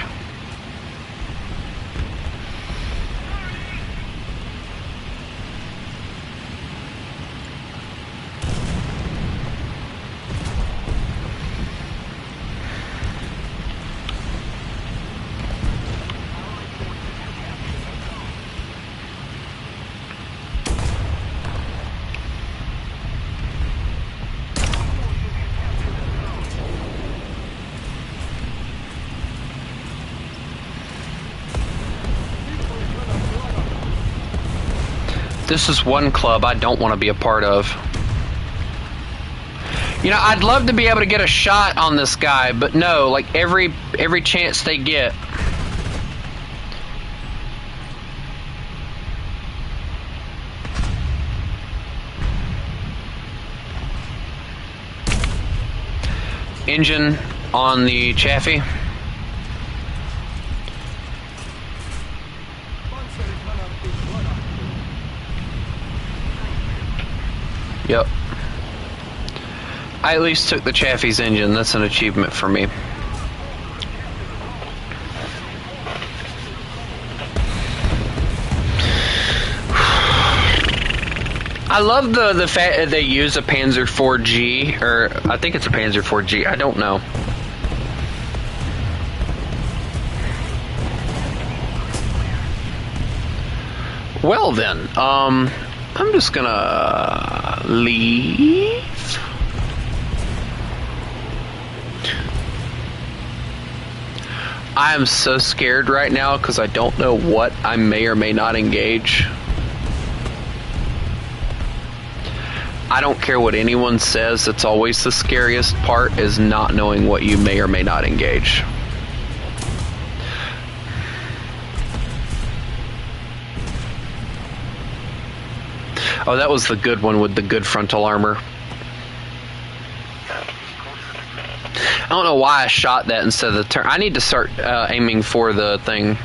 A: This is one club I don't want to be a part of. You know, I'd love to be able to get a shot on this guy, but no, like every chance they get. Engine on the Chaffee. Yep. I at least took the Chaffee's engine. That's an achievement for me. I love the fact that they use a Panzer IV-G, or I think it's a Panzer IV-G. I don't know. Well then, I'm just gonna leave. I am so scared right now because I don't know what I may or may not engage. I don't care what anyone says, it's always the scariest part is not knowing what you may or may not engage. Oh, that was the good one with the good frontal armor. I don't know why I shot that instead of the turn. I need to start aiming for the thing.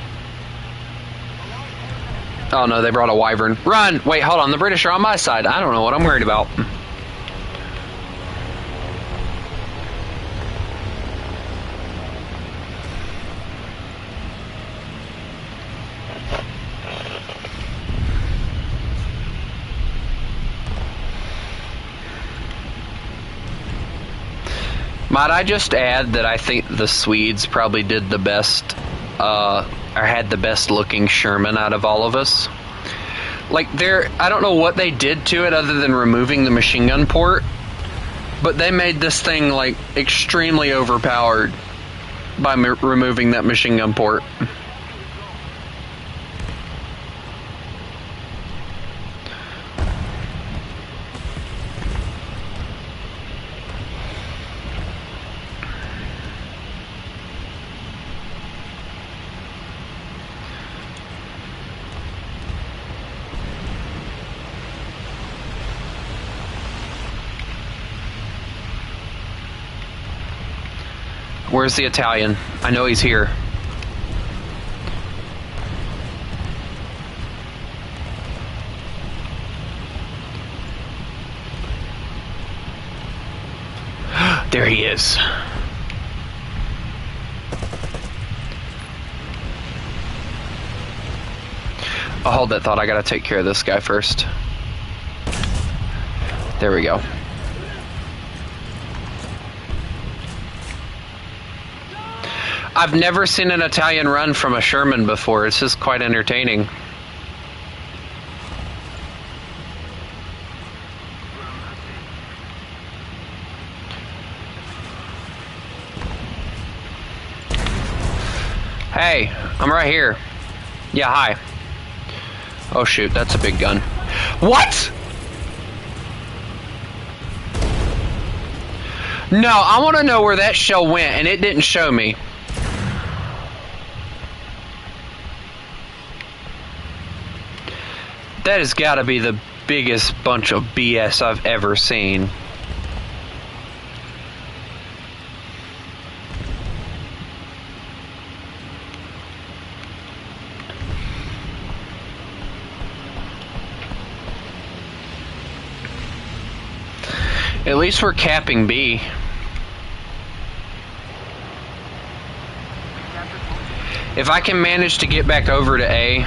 A: Oh no, they brought a wyvern. Run! Wait, hold on. The British are on my side. I don't know what I'm worried about. Might I just add that I think the Swedes probably did the best, or had the best looking Sherman out of all of us. Like, I don't know what they did to it other than removing the machine gun port, but they made this thing, like, extremely overpowered by removing that machine gun port. Where's the Italian? I know he's here. There he is. I'll hold that thought. I gotta take care of this guy first. There we go. I've never seen an Italian run from a Sherman before. It's just quite entertaining. Hey, I'm right here. Yeah, hi. Oh shoot, that's a big gun. What? No, I want to know where that shell went, and it didn't show me. That has got to be the biggest bunch of BS I've ever seen. At least we're capping B. If I can manage to get back over to A.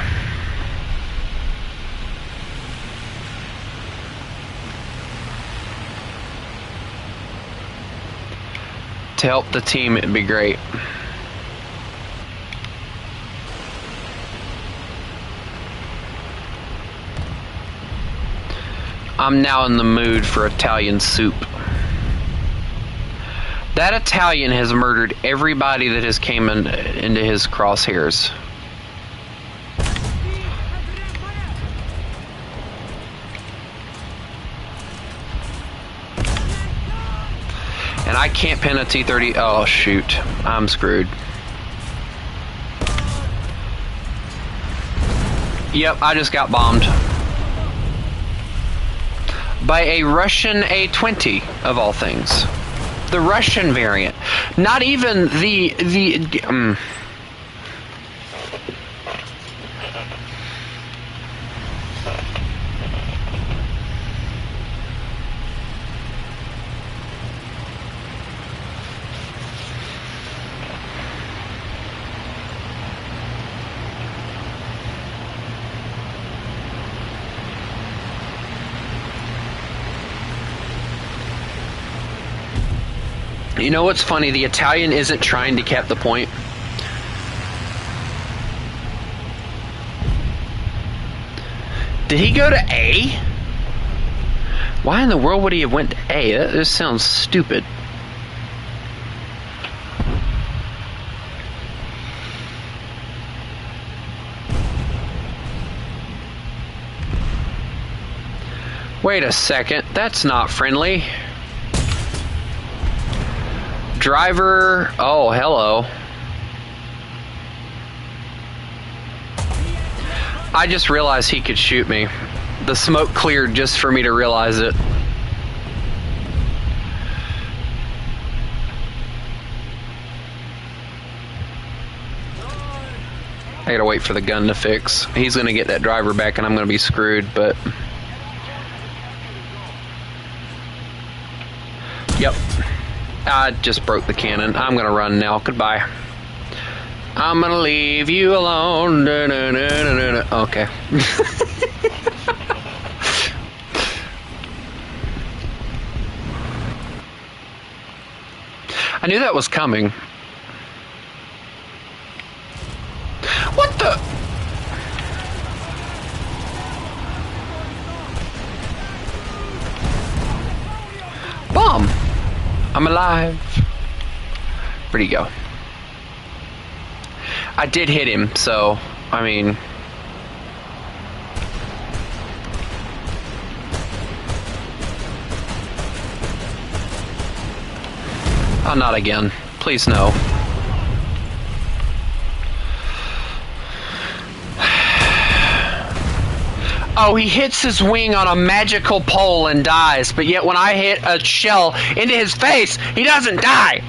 A: To help the team, it'd be great. I'm now in the mood for Italian soup. That Italian has murdered everybody that has came into his crosshairs. And I can't pin a T-30. Oh, shoot. I'm screwed. Yep, I just got bombed. By a Russian A-20, of all things. The Russian variant. Not even the You know what's funny? The Italian isn't trying to cap the point. Did he go to A? Why in the world would he have went to A? This sounds stupid. Wait a second. That's not friendly. Driver, oh, hello. I just realized he could shoot me. The smoke cleared just for me to realize it. I gotta wait for the gun to fix. He's gonna get that driver back and I'm gonna be screwed, but... Yep. I just broke the cannon. I'm gonna run now. Goodbye. I'm gonna leave you alone. Okay. I knew that was coming. What the? Bomb. I'm alive. Where'd he go? I did hit him, so, I mean... Oh, not again. Please, no. Oh, he hits his wing on a magical pole and dies, but yet when I hit a shell into his face, he doesn't die!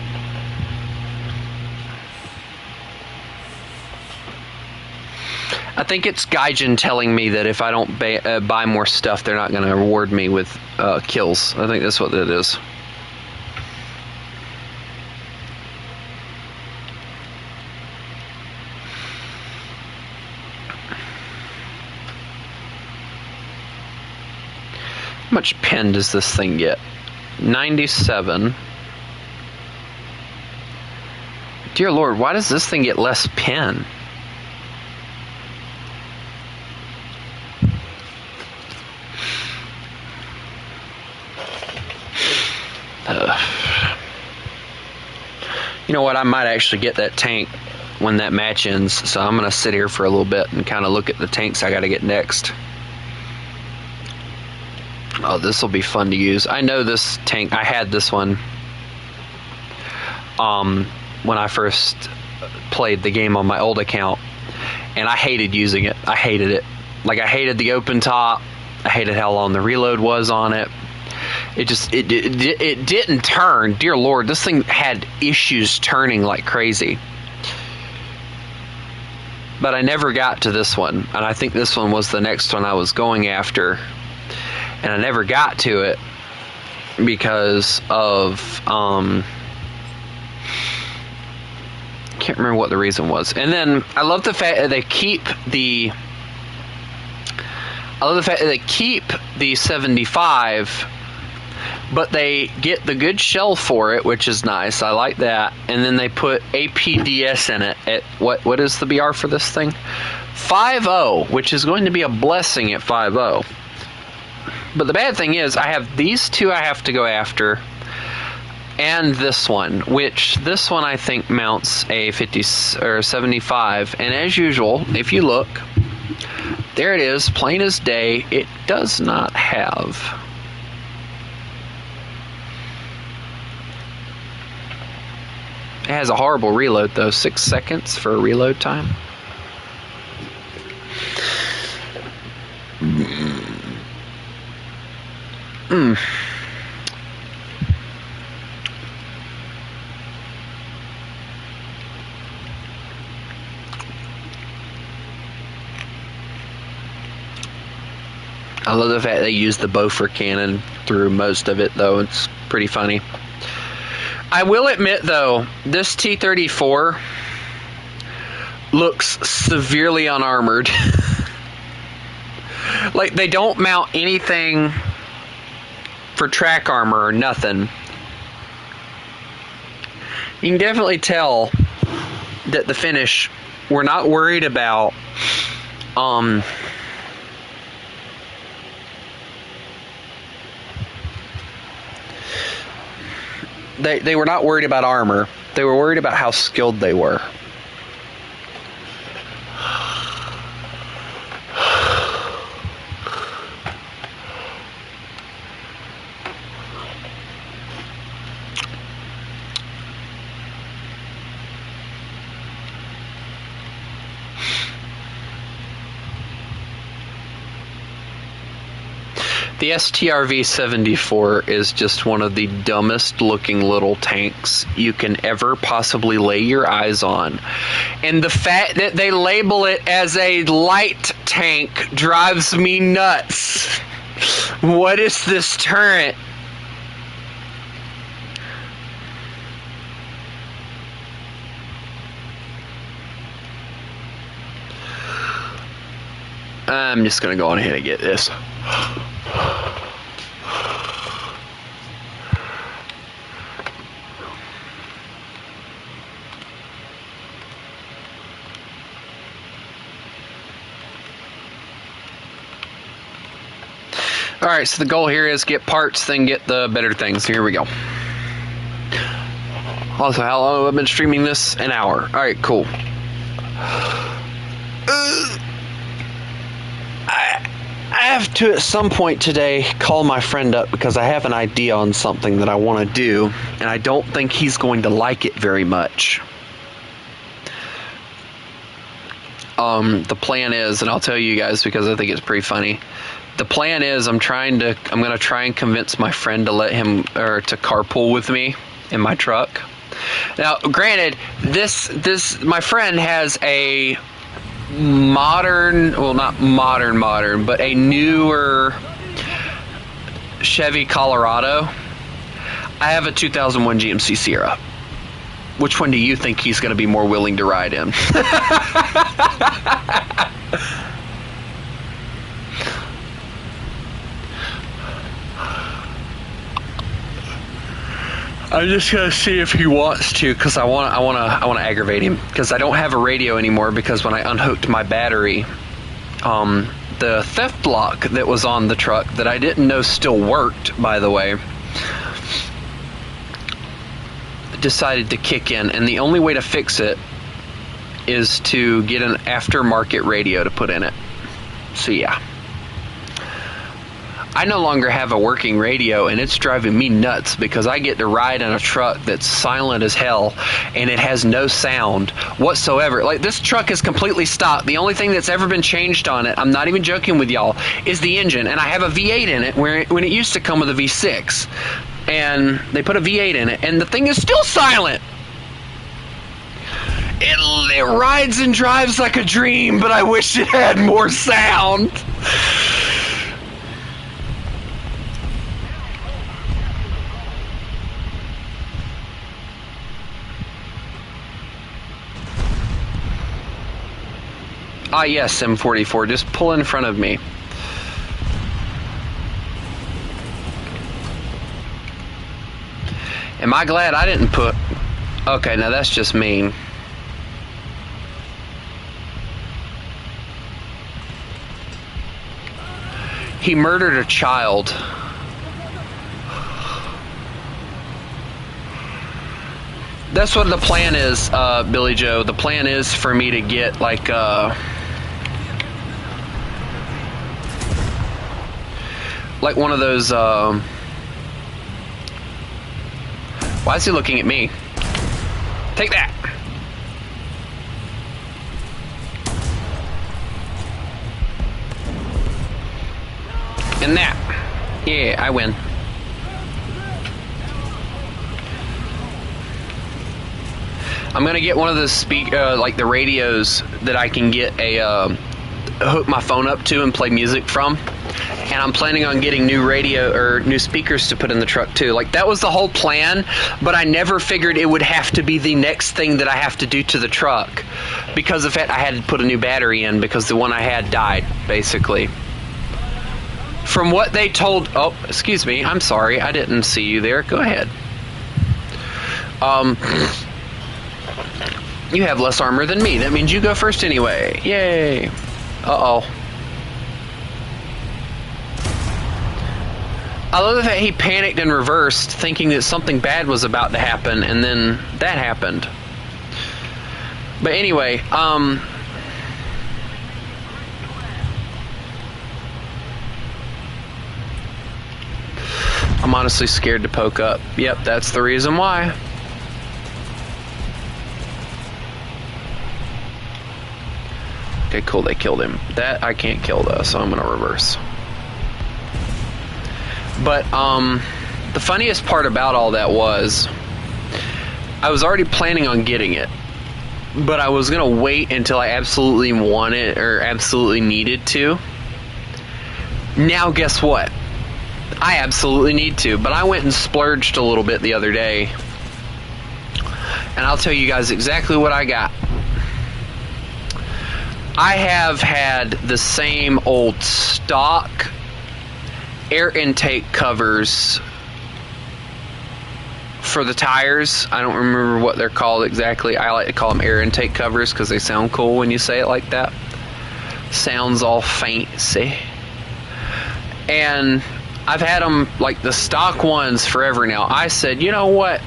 A: I think it's Gaijin telling me that if I don't buy more stuff, they're not going to reward me with kills. I think that's what it is. How much pen does this thing get? 97. Dear Lord, why does this thing get less pen? You know what? I might actually get that tank when that match ends, so I'm going to sit here for a little bit and kind of look at the tanks I got to get next. Oh, this will be fun to use. I know this tank. I had this one when I first played the game on my old account, and I hated using it. I hated it. Like, I hated the open top. I hated how long the reload was on it. It didn't turn. Dear Lord, this thing had issues turning like crazy. But I never got to this one, and I think this one was the next one I was going after. And I never got to it. because of can't remember what the reason was. And then I love the fact that they keep the 75, but they get the good shell for it, which is nice. I like that. And then they put APDS in it at what is the BR for this thing? 5.0, which is going to be a blessing at 5.0. But the bad thing is I have these two I have to go after, and this one, which this one I think mounts a 50 or 75. And as usual, if you look, there it is, plain as day. It does not have it has a horrible reload though, 6 seconds for a reload time. I love the fact they use the Beaufort cannon through most of it, though. It's pretty funny. I will admit, though, this T-34 looks severely unarmored. Like, they don't mount anything for track armor or nothing. You can definitely tell that the finish, we're not worried about They were not worried about armor. They were worried about how skilled they were. The STRV-74 is just one of the dumbest looking little tanks you can ever possibly lay your eyes on. And the fact that they label it as a light tank drives me nuts. What is this turret? I'm just going to go on ahead and get this. Alright, so the goal here is get parts, then get the better things. Here we go. Also, how long have I been streaming this? An hour. Alright, cool. I have to, at some point today, call my friend up because I have an idea on something that I want to do, and I don't think he's going to like it very much. The plan is, and I'll tell you guys because I think it's pretty funny. The plan is I'm going to try and convince my friend to let him, or to carpool with me in my truck. Now, granted, my friend has a modern, well, not modern, but a newer Chevy Colorado. I have a 2001 GMC Sierra. Which one do you think he's going to be more willing to ride in? I'm just gonna see if he wants to, because I want to aggravate him, because I don't have a radio anymore, because when I unhooked my battery, the theft lock that was on the truck that I didn't know still worked, by the way, decided to kick in, and the only way to fix it is to get an aftermarket radio to put in it. So yeah. I no longer have a working radio, and it's driving me nuts because I get to ride in a truck that's silent as hell, and it has no sound whatsoever. Like, this truck is completely stock. The only thing that's ever been changed on it, I'm not even joking with y'all, is the engine. And I have a V8 in it when it used to come with a V6. And they put a V8 in it, and the thing is still silent. It rides and drives like a dream, but I wish it had more sound. Ah, yes, M44. Just pull in front of me. Am I glad I didn't put... Okay, now that's just mean. He murdered a child. That's what the plan is, Billy Joe. The plan is for me to get, like, one of those, Why is he looking at me? Take that! And that. Yeah, I win. I'm gonna get one of the like the radios that I can get hook my phone up to and play music from. And I'm planning on getting new speakers to put in the truck too. Like, that was the whole plan, but I never figured it would have to be the next thing that I have to do to the truck, because of that I had to put a new battery in because the one I had died, basically. From what they told... Oh, excuse me. I'm sorry. I didn't see you there. Go ahead. You have less armor than me. That means you go first anyway. Yay. Uh-oh. I love that he panicked and reversed, thinking that something bad was about to happen, and then that happened. But anyway, I'm honestly scared to poke up. Yep, that's the reason why. Okay, cool, they killed him. That I can't kill though, so I'm gonna reverse. But the funniest part about all that was I was already planning on getting it, but I was gonna wait until I absolutely wanted or absolutely needed to. Now guess what? I absolutely need to, but I went and splurged a little bit the other day, and I'll tell you guys exactly what I got. I have had the same old stock air intake covers for the tires. I don't remember what they're called exactly. I like to call them air intake covers because they sound cool when you say it like that. Sounds all fancy. And I've had them, like the stock ones, forever now. I said, you know what?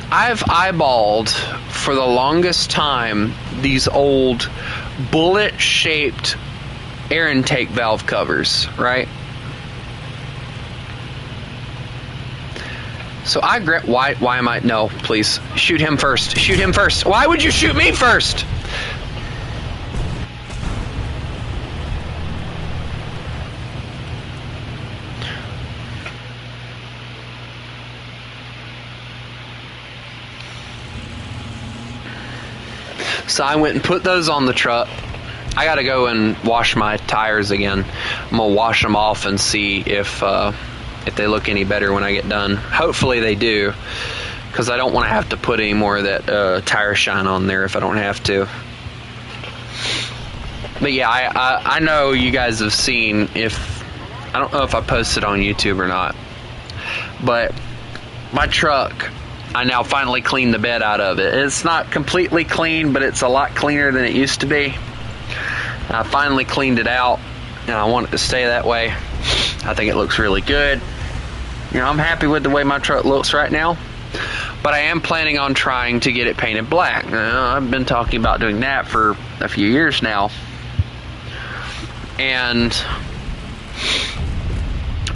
A: I've eyeballed for the longest time these old bullet-shaped air intake valve covers, right? So I why am I... No, please. Shoot him first. Shoot him first. Why would you shoot me first? So I went and put those on the truck. I gotta go and wash my tires again. I'm gonna wash them off and see if they look any better when I get done. Hopefully they do, because I don't want to have to put any more of that tire shine on there if I don't have to. But yeah, I know you guys have seen, I don't know if I posted on YouTube or not, but my truck, I now finally cleaned the bed out of it. It's not completely clean, but it's a lot cleaner than it used to be. I finally cleaned it out, and I want it to stay that way. I think it looks really good. You know, I'm happy with the way my truck looks right now, but I am planning on trying to get it painted black. I've been talking about doing that for a few years now, and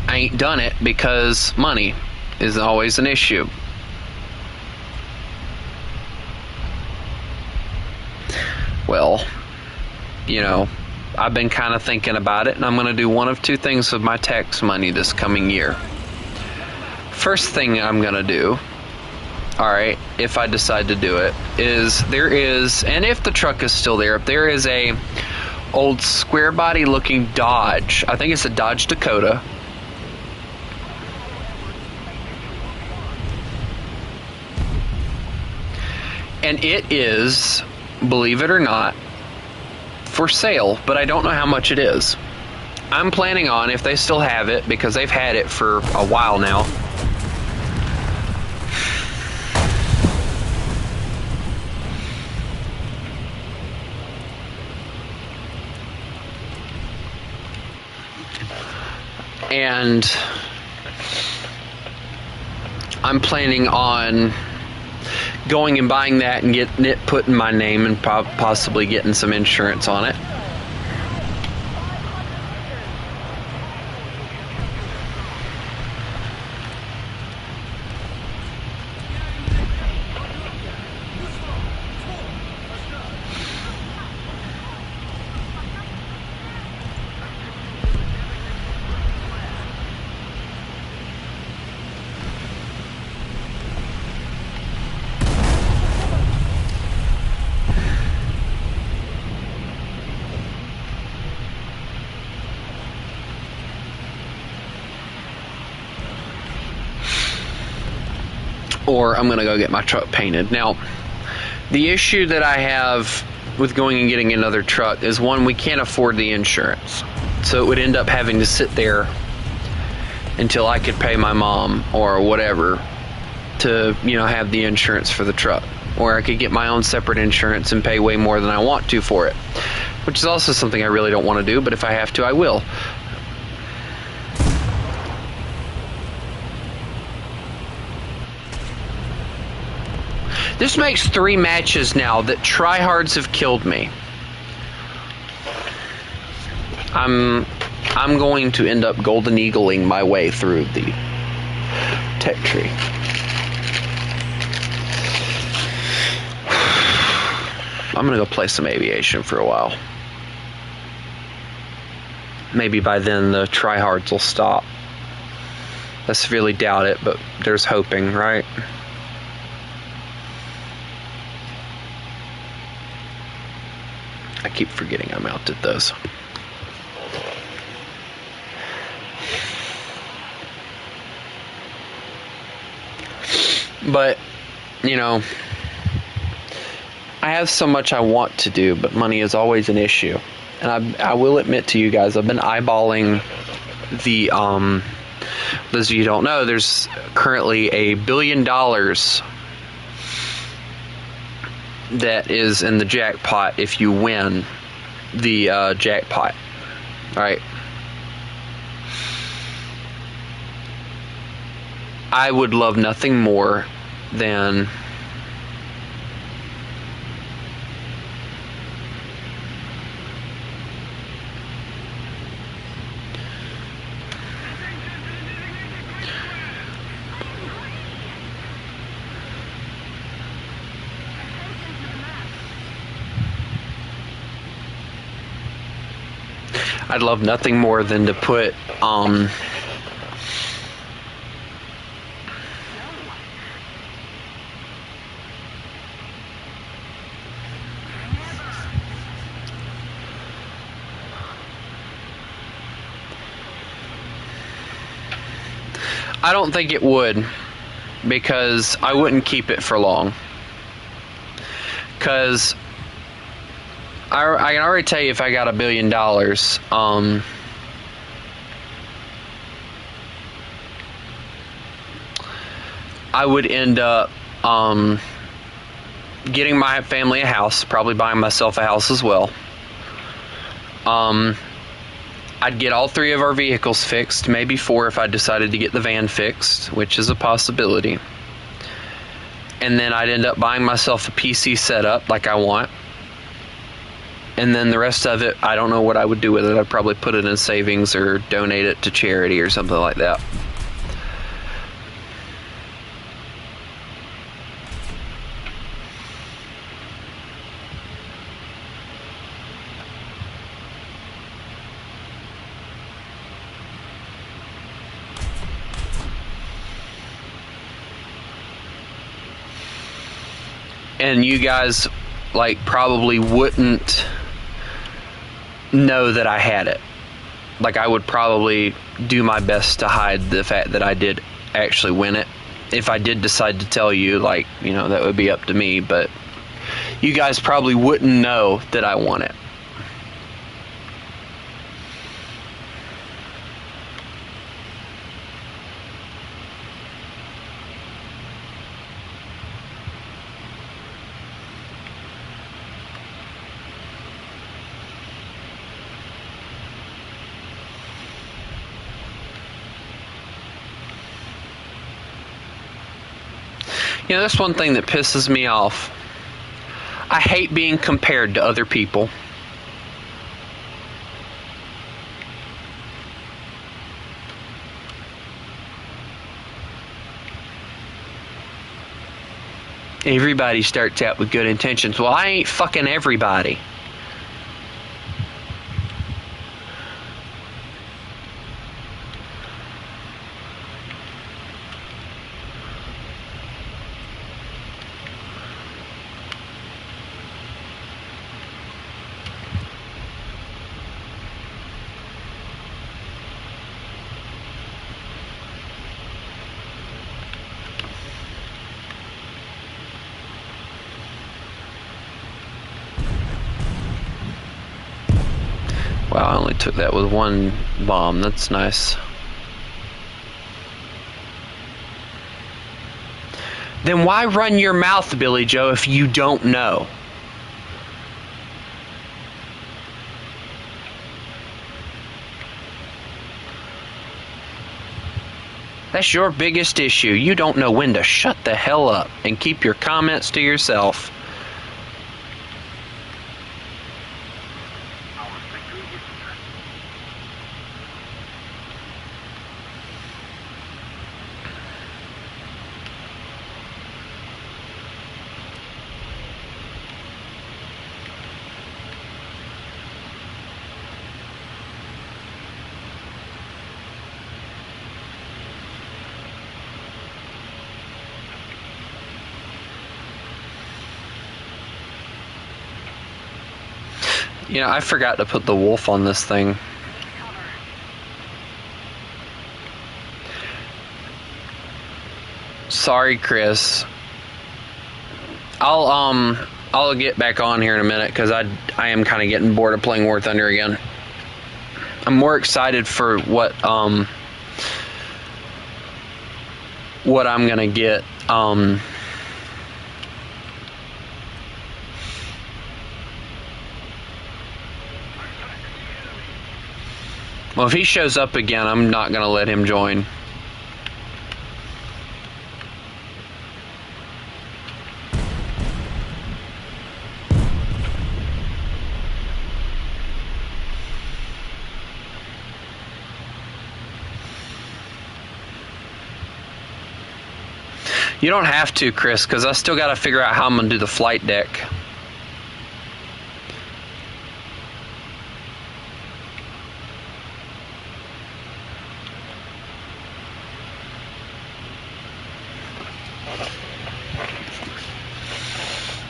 A: I ain't done it because money is always an issue. Well, you know, I've been kind of thinking about it, and I'm going to do one of two things with my tax money this coming year. First thing I'm going to do, alright, if I decide to do it, is and if the truck is still there, there is a old square body looking Dodge. I think it's a Dodge Dakota. And it is, believe it or not, for sale, but I don't know how much it is. I'm planning on, if they still have it, because they've had it for a while now, and I'm planning on going and buying that and getting it put in my name and possibly getting some insurance on it. Or I'm going to go get my truck painted. Now, the issue that I have with going and getting another truck is, one, we can't afford the insurance. So it would end up having to sit there until I could pay my mom or whatever to, have the insurance for the truck. Or I could get my own separate insurance and pay way more than I want to for it, which is also something I really don't want to do, but if I have to, I will. This makes 3 matches now that tryhards have killed me. I'm going to end up golden eagling my way through the tech tree. I'm gonna go play some aviation for a while. Maybe by then the tryhards will stop. I severely doubt it, but there's hoping, right? I keep forgetting I mounted those. But, I have so much I want to do, but money is always an issue. And I will admit to you guys, I've been eyeballing the, those of you who don't know, there's currently $1 billion that is in the jackpot if you win the jackpot. Alright. I would love nothing more than I'd love nothing more than to put I don't think it would, because I wouldn't keep it for long. Because I can already tell you, if I got $1 billion, I would end up getting my family a house, probably buying myself a house as well. I'd get all 3 of our vehicles fixed, maybe 4 if I decided to get the van fixed, which is a possibility. And then I'd end up buying myself a PC setup like I want. And then the rest of it, I don't know what I would do with it. I'd probably put it in savings or donate it to charity or something like that. And you guys, probably wouldn't know that I had it. I would probably do my best to hide the fact that I did actually win it. If I did decide to tell you, that would be up to me, but you guys probably wouldn't know that I won it. You know, that's one thing that pisses me off. I hate being compared to other people. Everybody starts out with good intentions. Well, I ain't fucking everybody. Wow, I only took that with one bomb. That's nice. Then why run your mouth, Billy Joe, if you don't know? That's your biggest issue. You don't know when to shut the hell up and keep your comments to yourself. You know, I forgot to put the wolf on this thing. Sorry, Chris. I'll get back on here in a minute because I am kind of getting bored of playing War Thunder again. I'm more excited for what I'm gonna get. Well, if he shows up again, I'm not going to let him join. You don't have to, Chris, because I still got to figure out how I'm going to do the flight deck.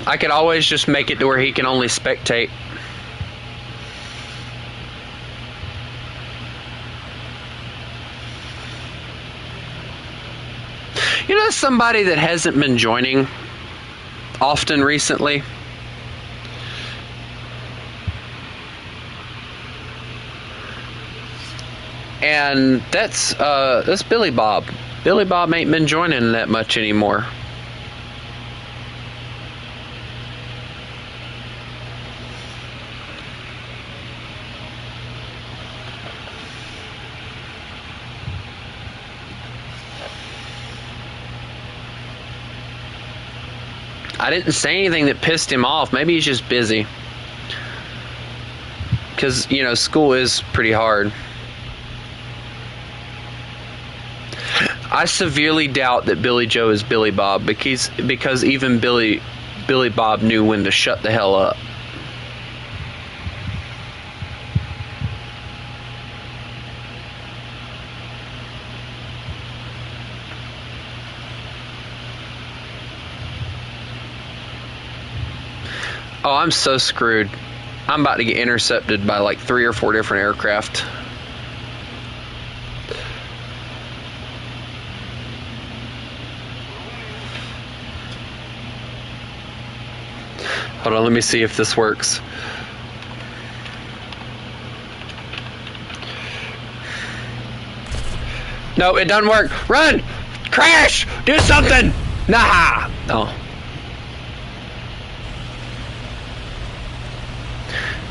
A: I could always just make it to where he can only spectate. You know somebody that hasn't been joining often recently? And that's Billy Bob. Billy Bob ain't been joining that much anymore. I didn't say anything that pissed him off. Maybe he's just busy. Because, you know, school is pretty hard. I severely doubt that Billy Joe is Billy Bob because even Billy Bob knew when to shut the hell up. Oh, I'm so screwed. I'm about to get intercepted by like 3 or 4 different aircraft. Hold on, let me see if this works. No, it doesn't work. Run! Crash! Do something! Nah! Oh.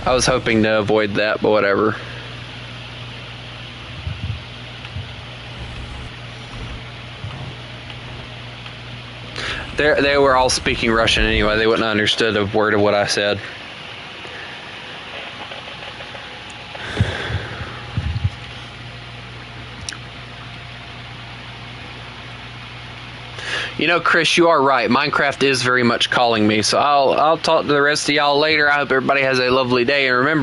A: I was hoping to avoid that, but whatever. They were all speaking Russian anyway. They wouldn't have understood a word of what I said. You know, Chris, you are right. Minecraft is very much calling me. So I'll talk to the rest of y'all later. I hope everybody has a lovely day. And remember,